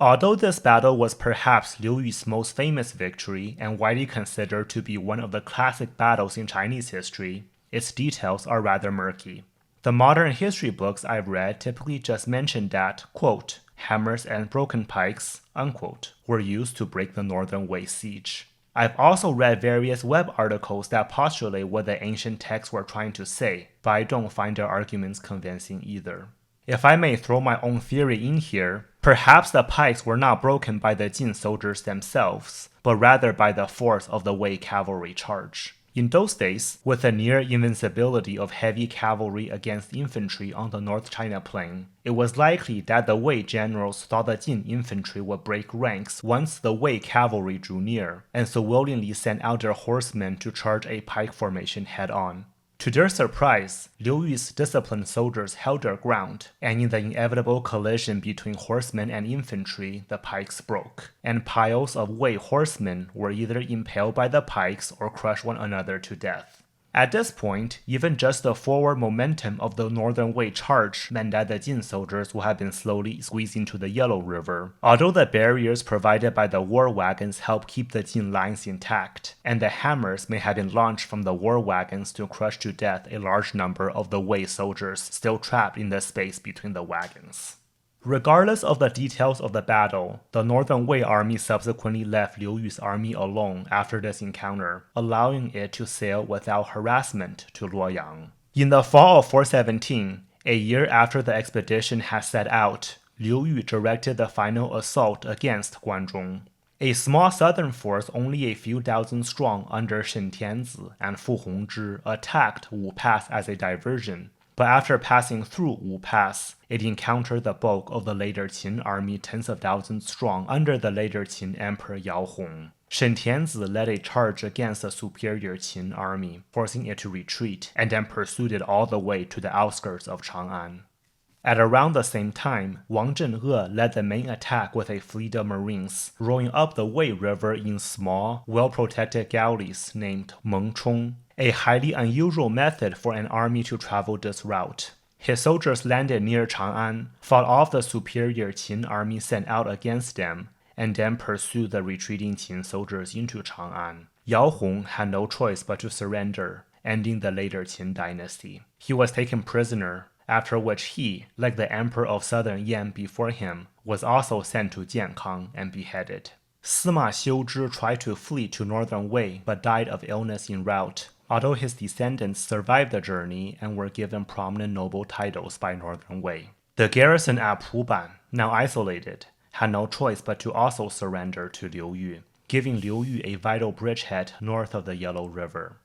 Although this battle was perhaps Liu Yu's most famous victory and widely considered to be one of the classic battles in Chinese history, its details are rather murky. The modern history books I've read typically just mention that, quote, hammers and broken pikes, unquote, were used to break the northern Wei siege. I've also read various web articles that postulate what the ancient texts were trying to say, but I don't find their arguments convincing either. If I may throw my own theory in here, perhaps the pikes were not broken by the Jin soldiers themselves, but rather by the force of the Wei cavalry charge. In those days, with the near invincibility of heavy cavalry against infantry on the North China Plain, it was likely that the Wei generals thought the Jin infantry would break ranks once the Wei cavalry drew near, and so willingly sent out their horsemen to charge a pike formation head-on. To their surprise, Liu Yu's disciplined soldiers held their ground, and in the inevitable collision between horsemen and infantry, the pikes broke, and piles of Wei horsemen were either impaled by the pikes or crushed one another to death. At this point, even just the forward momentum of the northern Wei charge meant that the Jin soldiers would have been slowly squeezed into the Yellow River, although the barriers provided by the war wagons helped keep the Jin lines intact, and the hammers may have been launched from the war wagons to crush to death a large number of the Wei soldiers still trapped in the space between the wagons. Regardless of the details of the battle, the Northern Wei army subsequently left Liu Yu's army alone after this encounter, allowing it to sail without harassment to Luoyang. In the fall of 417, a year after the expedition had set out, Liu Yu directed the final assault against Guanzhong. A small southern force only a few thousand strong under Shen Tianzi and Fu Hongzhi attacked Wu Pass as a diversion, but after passing through Wu Pass, it encountered the bulk of the later Qin army tens of thousands strong under the later Qin Emperor Yao Hong. Shen Tianzi led a charge against the superior Qin army, forcing it to retreat, and then pursued it all the way to the outskirts of Chang'an. At around the same time, Wang Zhenhe led the main attack with a fleet of marines, rowing up the Wei River in small, well-protected galleys named Mengchong, a highly unusual method for an army to travel this route. His soldiers landed near Chang'an, fought off the superior Qin army sent out against them, and then pursued the retreating Qin soldiers into Chang'an. Yao Hong had no choice but to surrender, ending the later Qin dynasty. He was taken prisoner, after which he, like the emperor of southern Yan before him, was also sent to Jiankang and beheaded. Sima Xiuzhi tried to flee to northern Wei but died of illness en route, although his descendants survived the journey and were given prominent noble titles by northern Wei. The garrison at Puban, now isolated, had no choice but to also surrender to Liu Yu, giving Liu Yu a vital bridgehead north of the Yellow River.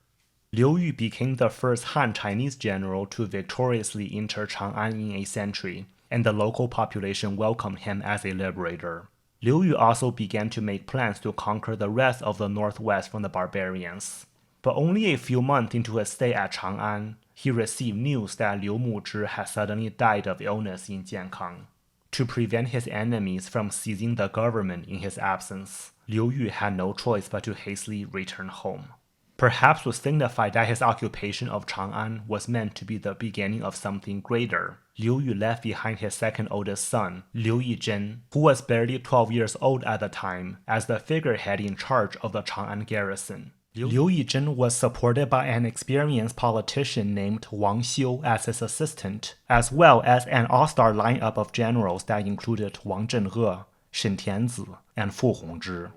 Liu Yu became the first Han Chinese general to victoriously enter Chang'an in a century, and the local population welcomed him as a liberator. Liu Yu also began to make plans to conquer the rest of the northwest from the barbarians. But only a few months into his stay at Chang'an, he received news that Liu Muzhi had suddenly died of illness in Jiankang. To prevent his enemies from seizing the government in his absence, Liu Yu had no choice but to hastily return home. Perhaps to signify that his occupation of Chang'an was meant to be the beginning of something greater, Liu Yu left behind his second oldest son, Liu Yizhen, who was barely 12 years old at the time, as the figurehead in charge of the Chang'an garrison. Liu Yizhen was supported by an experienced politician named Wang Xiu as his assistant, as well as an all-star lineup of generals that included Wang Zhenhe, Shen Tianzi, and Fu Hongzhi.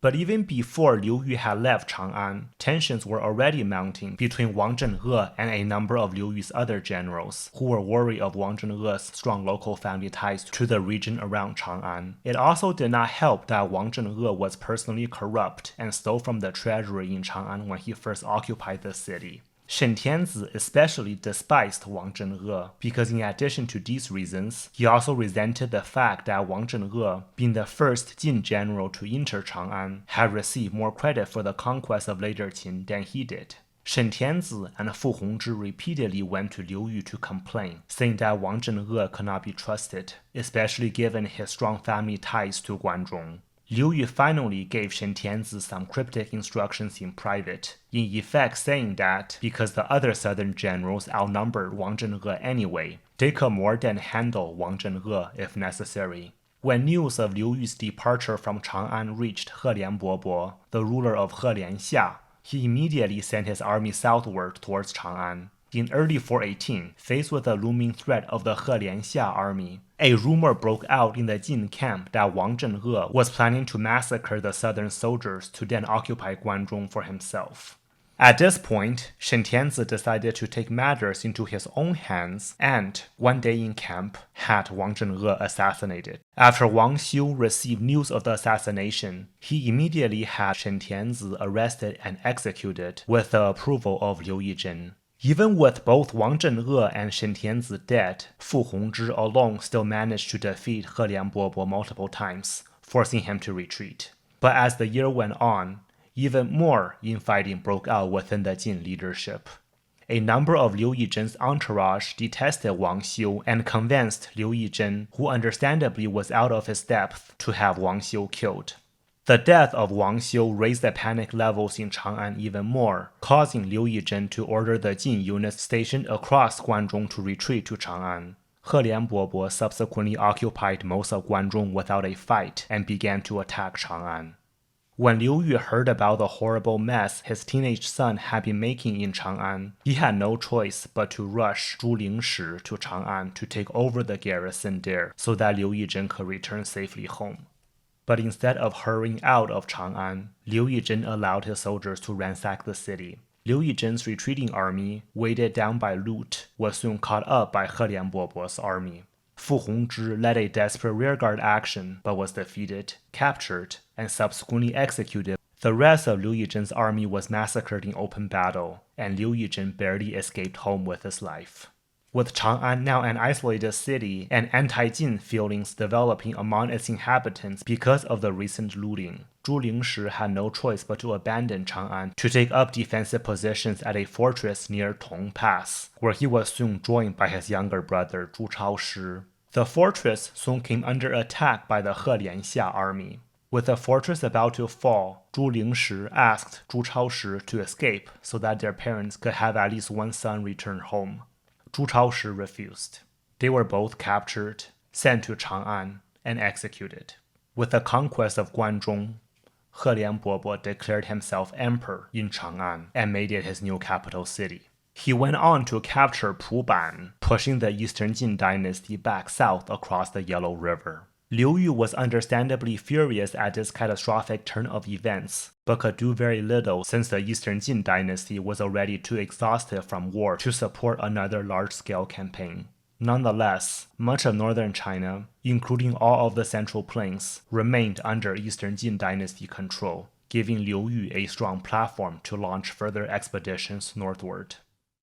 But even before Liu Yu had left Chang'an, tensions were already mounting between Wang Zhenhe and a number of Liu Yu's other generals, who were worried of Wang Zhenhe's strong local family ties to the region around Chang'an. It also did not help that Wang Zhenhe was personally corrupt and stole from the treasury in Chang'an when he first occupied the city. Shen Tianzi especially despised Wang Zhenhe because in addition to these reasons, he also resented the fact that Wang Zhenhe, being the first Jin general to enter Chang'an, had received more credit for the conquest of later Qin than he did. Shen Tianzi and Fu Hongzhi repeatedly went to Liu Yu to complain, saying that Wang Zhenhe could not be trusted, especially given his strong family ties to Guanzhong. Liu Yu finally gave Shen Tianzi some cryptic instructions in private, in effect saying that because the other southern generals outnumbered Wang Zhenhe anyway, they could more than handle Wang Zhenhe if necessary. When news of Liu Yu's departure from Chang'an reached He Lianbo, the ruler of He Lianxia, he immediately sent his army southward towards Chang'an. In early 418, faced with the looming threat of the He Lianxia army, a rumor broke out in the Jin camp that Wang Zhenhe was planning to massacre the southern soldiers to then occupy Guanzhong for himself. At this point, Shen Tianzi decided to take matters into his own hands and, one day in camp, had Wang Zhenhe assassinated. After Wang Xiu received news of the assassination, he immediately had Shen Tianzi arrested and executed with the approval of Liu Yizhen. Even with both Wang Zhenhe and Shen Tianzi dead, Fu Hongzhi alone still managed to defeat He Lianbo multiple times, forcing him to retreat. But as the year went on, even more infighting broke out within the Jin leadership. A number of Liu Yizhen's entourage detested Wang Xiu and convinced Liu Yizhen, who understandably was out of his depth, to have Wang Xiu killed. The death of Wang Xiu raised the panic levels in Chang'an even more, causing Liu Yizhen to order the Jin units stationed across Guanzhong to retreat to Chang'an. He Lianbo subsequently occupied most of Guanzhong without a fight and began to attack Chang'an. When Liu Yu heard about the horrible mess his teenage son had been making in Chang'an, he had no choice but to rush Zhu Lingshi to Chang'an to take over the garrison there so that Liu Yizhen could return safely home. But instead of hurrying out of Chang'an, Liu Yizhen allowed his soldiers to ransack the city. Liu Yizhen's retreating army, weighted down by loot, was soon caught up by He Lianbo's army. Fu Hongzhi led a desperate rearguard action but was defeated, captured, and subsequently executed. The rest of Liu Yizhen's army was massacred in open battle, and Liu Yizhen barely escaped home with his life. With Chang'an now an isolated city and anti-Jin feelings developing among its inhabitants because of the recent looting, Zhu Lingshi had no choice but to abandon Chang'an to take up defensive positions at a fortress near Tong Pass, where he was soon joined by his younger brother Zhu Chaoshi. The fortress soon came under attack by the He Lianxia army. With the fortress about to fall, Zhu Lingshi asked Zhu Chaoshi to escape so that their parents could have at least one son return home. Zhu Chaoshi refused. They were both captured, sent to Chang'an, and executed. With the conquest of Guanzhong, He Lianbo declared himself emperor in Chang'an and made it his new capital city. He went on to capture Puban, pushing the Eastern Jin Dynasty back south across the Yellow River. Liu Yu was understandably furious at this catastrophic turn of events, but could do very little since the Eastern Jin Dynasty was already too exhausted from war to support another large-scale campaign. Nonetheless, much of northern China, including all of the Central Plains, remained under Eastern Jin Dynasty control, giving Liu Yu a strong platform to launch further expeditions northward.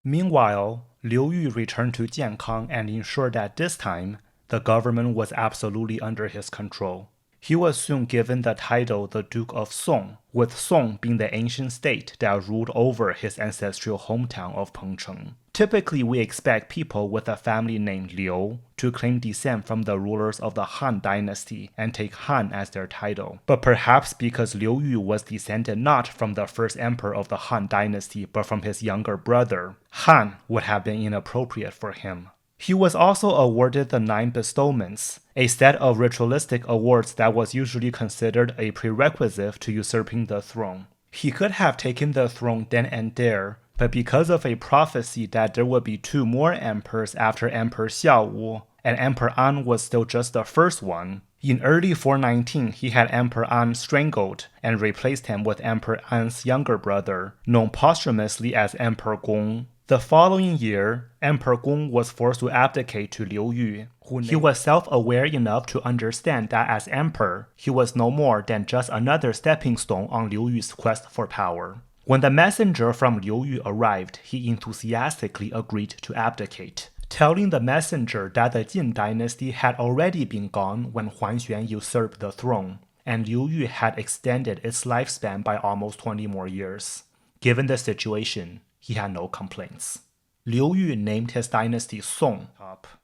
Meanwhile, Liu Yu returned to Jiankang and ensured that this time, the government was absolutely under his control. He was soon given the title the Duke of Song, with Song being the ancient state that ruled over his ancestral hometown of Pengcheng. Typically, we expect people with a family named Liu to claim descent from the rulers of the Han dynasty and take Han as their title. But perhaps because Liu Yu was descended not from the first emperor of the Han dynasty but from his younger brother, Han would have been inappropriate for him. He was also awarded the 9 bestowments, a set of ritualistic awards that was usually considered a prerequisite to usurping the throne. He could have taken the throne then and there, but because of a prophecy that there would be 2 more emperors after Emperor Xiaowu, and Emperor An was still just the first one, In early 419, he had Emperor An strangled and replaced him with Emperor An's younger brother, known posthumously as Emperor Gong. The following year, Emperor Gong was forced to abdicate to Liu Yu. He was self-aware enough to understand that as emperor, he was no more than just another stepping stone on Liu Yu's quest for power. When the messenger from Liu Yu arrived, he enthusiastically agreed to abdicate, telling the messenger that the Jin Dynasty had already been gone when Xuan usurped the throne, and Liu Yu had extended its lifespan by almost 20 more years. Given the situation, he had no complaints. Liu Yu named his dynasty Song.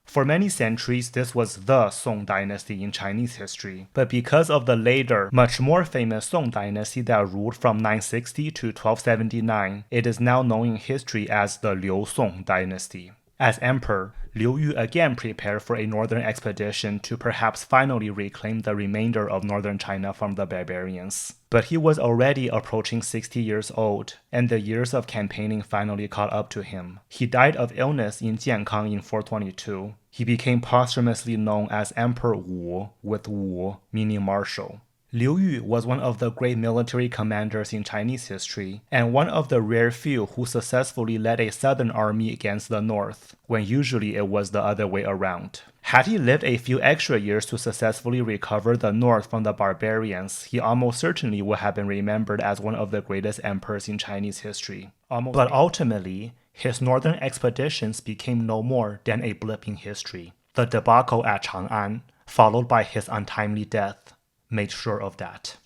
For many centuries, this was the Song dynasty in Chinese history, but because of the later, much more famous Song dynasty that ruled from 960 to 1279, it is now known in history as the Liu Song dynasty. As emperor, Liu Yu again prepared for a northern expedition to perhaps finally reclaim the remainder of northern China from the barbarians. But he was already approaching 60 years old, and the years of campaigning finally caught up to him. He died of illness in Jingkou in 422. He became posthumously known as Emperor Wu, with Wu meaning marshal. Liu Yu was one of the great military commanders in Chinese history, and one of the rare few who successfully led a southern army against the north, when usually it was the other way around. Had he lived a few extra years to successfully recover the north from the barbarians, he almost certainly would have been remembered as one of the greatest emperors in Chinese history. But ultimately, his northern expeditions became no more than a blip in history. The debacle at Chang'an, followed by his untimely death, made sure of that.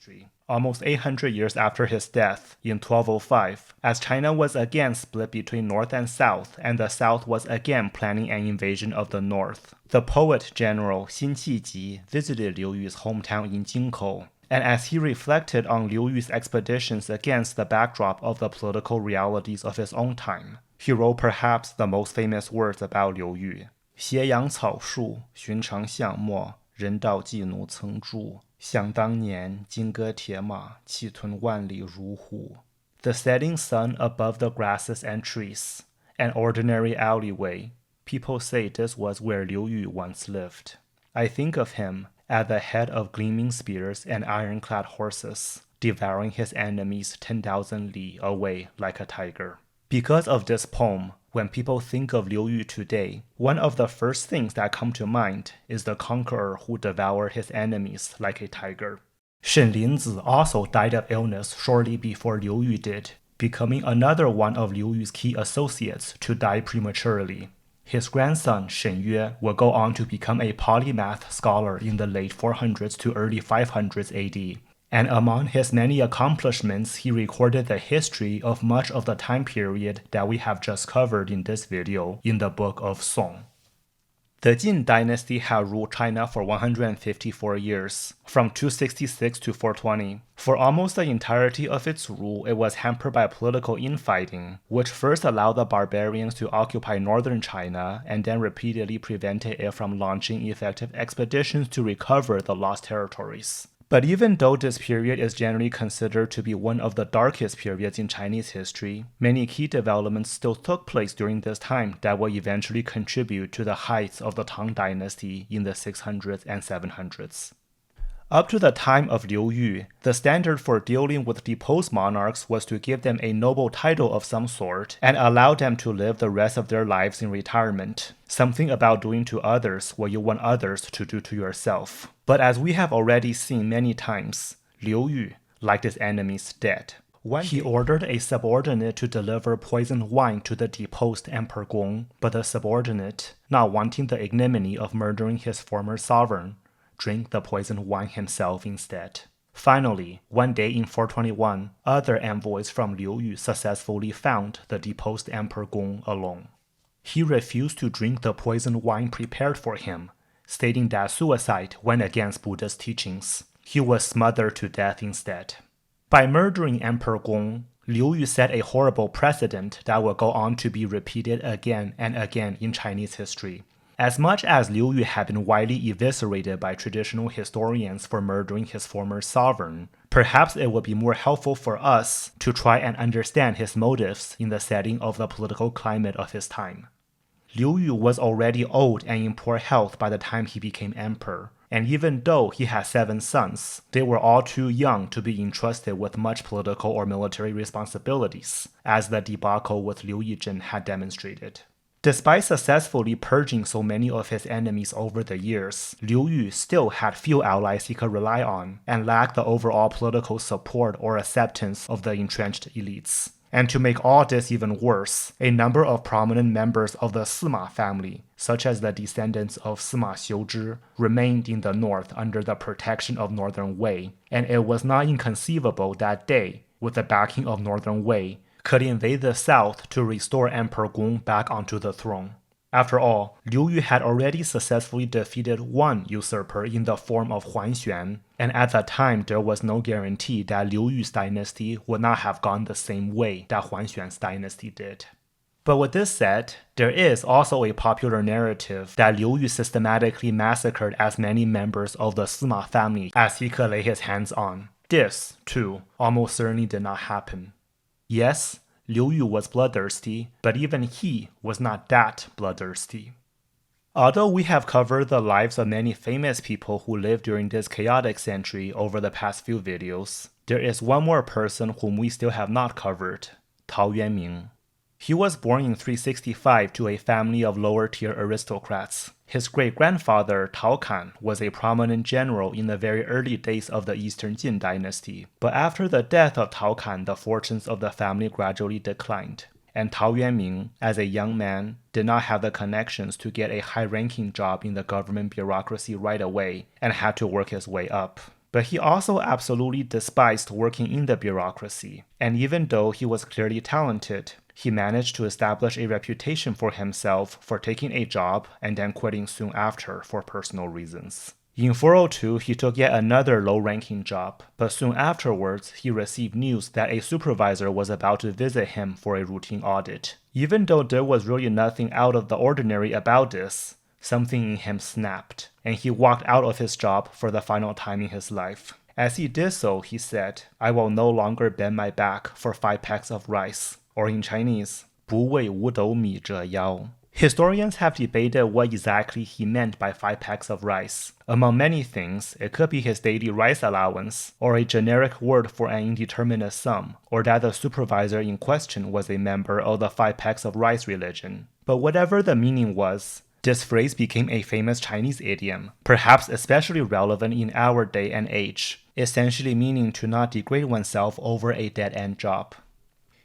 Almost 800 years after his death, in 1205, as China was again split between north and south, and the south was again planning an invasion of the north, the poet general Xin Qiji visited Liu Yu's hometown in Jingkou, and as he reflected on Liu Yu's expeditions against the backdrop of the political realities of his own time, he wrote perhaps the most famous words about Liu Yu. 斜阳草树，寻常巷陌，人道寄奴曾住。想当年，金戈铁马，气吞万里如虎。The setting sun above the grasses and trees, an ordinary alleyway. People say this was where Liu Yu once lived. I think of him at the head of gleaming spears and ironclad horses, devouring his enemies 10,000 li away like a tiger. Because of this poem, when people think of Liu Yu today, one of the first things that come to mind is the conqueror who devoured his enemies like a tiger. Shen Linzi also died of illness shortly before Liu Yu did, becoming another one of Liu Yu's key associates to die prematurely. His grandson, Shen Yue, will go on to become a polymath scholar in the late 400s to early 500s AD. And among his many accomplishments, he recorded the history of much of the time period that we have just covered in this video in the Book of Song. The Jin Dynasty had ruled China for 154 years, from 266 to 420. For almost the entirety of its rule, it was hampered by political infighting, which first allowed the barbarians to occupy northern China and then repeatedly prevented it from launching effective expeditions to recover the lost territories. But even though this period is generally considered to be one of the darkest periods in Chinese history, many key developments still took place during this time that will eventually contribute to the heights of the Tang Dynasty in the 600s and 700s. Up to the time of Liu Yu, the standard for dealing with deposed monarchs was to give them a noble title of some sort and allow them to live the rest of their lives in retirement. Something about doing to others what you want others to do to yourself. But as we have already seen many times, Liu Yu liked his enemies dead. He ordered a subordinate to deliver poisoned wine to the deposed Emperor Gong, but the subordinate, not wanting the ignominy of murdering his former sovereign, drank the poisoned wine himself instead. Finally, one day in 421, other envoys from Liu Yu successfully found the deposed Emperor Gong alone. He refused to drink the poisoned wine prepared for him, stating that suicide went against Buddha's teachings. He was smothered to death instead. By murdering Emperor Gong, Liu Yu set a horrible precedent that will go on to be repeated again and again in Chinese history. As much as Liu Yu had been widely eviscerated by traditional historians for murdering his former sovereign, perhaps it would be more helpful for us to try and understand his motives in the setting of the political climate of his time. Liu Yu was already old and in poor health by the time he became emperor, and even though he had 7 sons, they were all too young to be entrusted with much political or military responsibilities, as the debacle with Liu Yijin had demonstrated. Despite successfully purging so many of his enemies over the years, Liu Yu still had few allies he could rely on, and lacked the overall political support or acceptance of the entrenched elites. And to make all this even worse, a number of prominent members of the Sima family, such as the descendants of Sima Xiuzhi, remained in the north under the protection of Northern Wei, and it was not inconceivable that they, with the backing of Northern Wei, could invade the south to restore Emperor Gong back onto the throne. After all, Liu Yu had already successfully defeated one usurper in the form of Xuan, and at the time there was no guarantee that Liu Yu's dynasty would not have gone the same way that Xuan's dynasty did. But with this said, there is also a popular narrative that Liu Yu systematically massacred as many members of the Sima family as he could lay his hands on. This, too, almost certainly did not happen. Yes, Liu Yu was bloodthirsty, but even he was not that bloodthirsty. Although we have covered the lives of many famous people who lived during this chaotic century over the past few videos, there is one more person whom we still have not covered, Tao Yuanming. He was born in 365 to a family of lower-tier aristocrats. His great-grandfather, Tao Kan, was a prominent general in the very early days of the Eastern Jin Dynasty, but after the death of Tao Kan, the fortunes of the family gradually declined, and Tao Yuanming, as a young man, did not have the connections to get a high-ranking job in the government bureaucracy right away, and had to work his way up. But he also absolutely despised working in the bureaucracy, and even though he was clearly talented, he managed to establish a reputation for himself for taking a job and then quitting soon after for personal reasons. In 402, he took yet another low-ranking job, but soon afterwards, he received news that a supervisor was about to visit him for a routine audit. Even though there was really nothing out of the ordinary about this, something in him snapped, and he walked out of his job for the final time in his life. As he did so, he said, "I will no longer bend my back for 5 packs of rice," or in Chinese, 不为五斗米折腰. Historians have debated what exactly he meant by 5 packs of rice. Among many things, it could be his daily rice allowance, or a generic word for an indeterminate sum, or that the supervisor in question was a member of the 5 packs of rice religion. But whatever the meaning was, this phrase became a famous Chinese idiom, perhaps especially relevant in our day and age, essentially meaning to not degrade oneself over a dead-end job.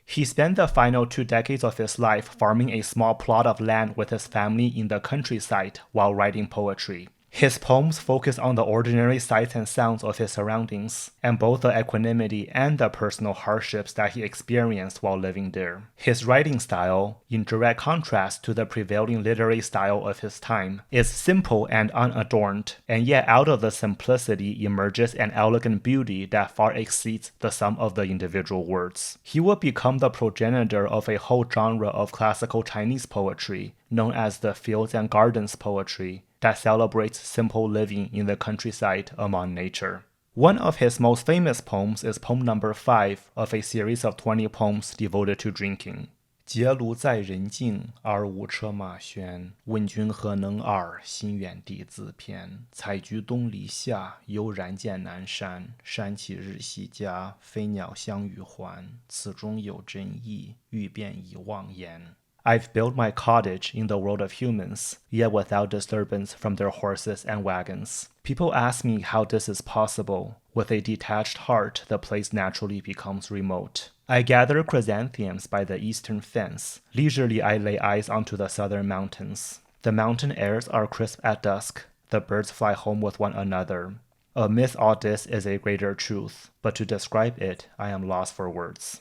He spent the final 2 decades of his life farming a small plot of land with his family in the countryside while writing poetry. His poems focus on the ordinary sights and sounds of his surroundings, and both the equanimity and the personal hardships that he experienced while living there. His writing style, in direct contrast to the prevailing literary style of his time, is simple and unadorned, and yet out of the simplicity emerges an elegant beauty that far exceeds the sum of the individual words. He would become the progenitor of a whole genre of classical Chinese poetry, known as the Fields and Gardens poetry, that celebrates simple living in the countryside among nature. One of his most famous poems is poem number 5 of a series of 20 poems devoted to drinking. 结庐在人境，而无车马喧。问君何能尔？心远地自偏。采菊东篱下，悠然见南山。山气日夕佳，飞鸟相与还。此中有真意，欲辨已忘言。I've built my cottage in the world of humans, yet without disturbance from their horses and wagons. People ask me how this is possible. With a detached heart, the place naturally becomes remote. I gather chrysanthemums by the eastern fence. Leisurely I lay eyes onto the southern mountains. The mountain airs are crisp at dusk. The birds fly home with one another. Amidst all this is a greater truth, but to describe it, I am lost for words.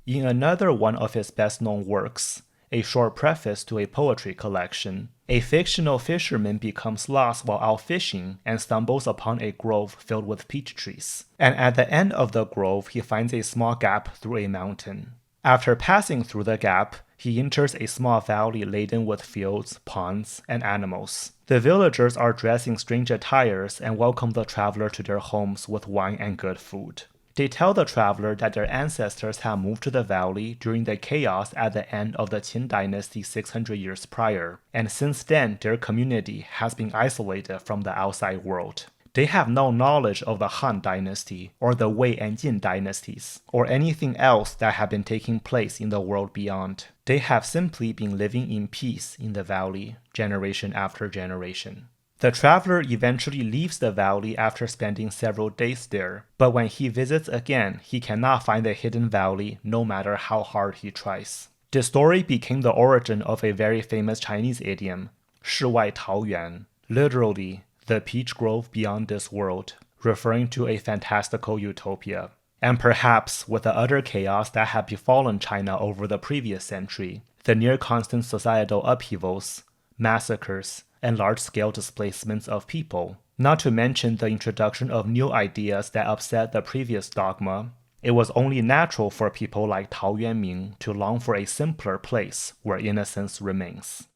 In another one of his best-known works, a short preface to a poetry collection, a fictional fisherman becomes lost while out fishing and stumbles upon a grove filled with peach trees. And at the end of the grove, he finds a small gap through a mountain. After passing through the gap, he enters a small valley laden with fields, ponds, and animals. The villagers are dressed in strange attires and welcome the traveler to their homes with wine and good food. They tell the traveler that their ancestors had moved to the valley during the chaos at the end of the Qin Dynasty 600 years prior, and since then their community has been isolated from the outside world. They have no knowledge of the Han Dynasty, or the Wei and Jin dynasties, or anything else that had been taking place in the world beyond. They have simply been living in peace in the valley, generation after generation. The traveler eventually leaves the valley after spending several days there, but when he visits again, he cannot find the hidden valley no matter how hard he tries. This story became the origin of a very famous Chinese idiom, 世外桃源, literally, the peach grove beyond this world, referring to a fantastical utopia. And perhaps with the utter chaos that had befallen China over the previous century, the near-constant societal upheavals, massacres, and large-scale displacements of people, not to mention the introduction of new ideas that upset the previous dogma, it was only natural for people like Tao Yuanming to long for a simpler place where innocence remains.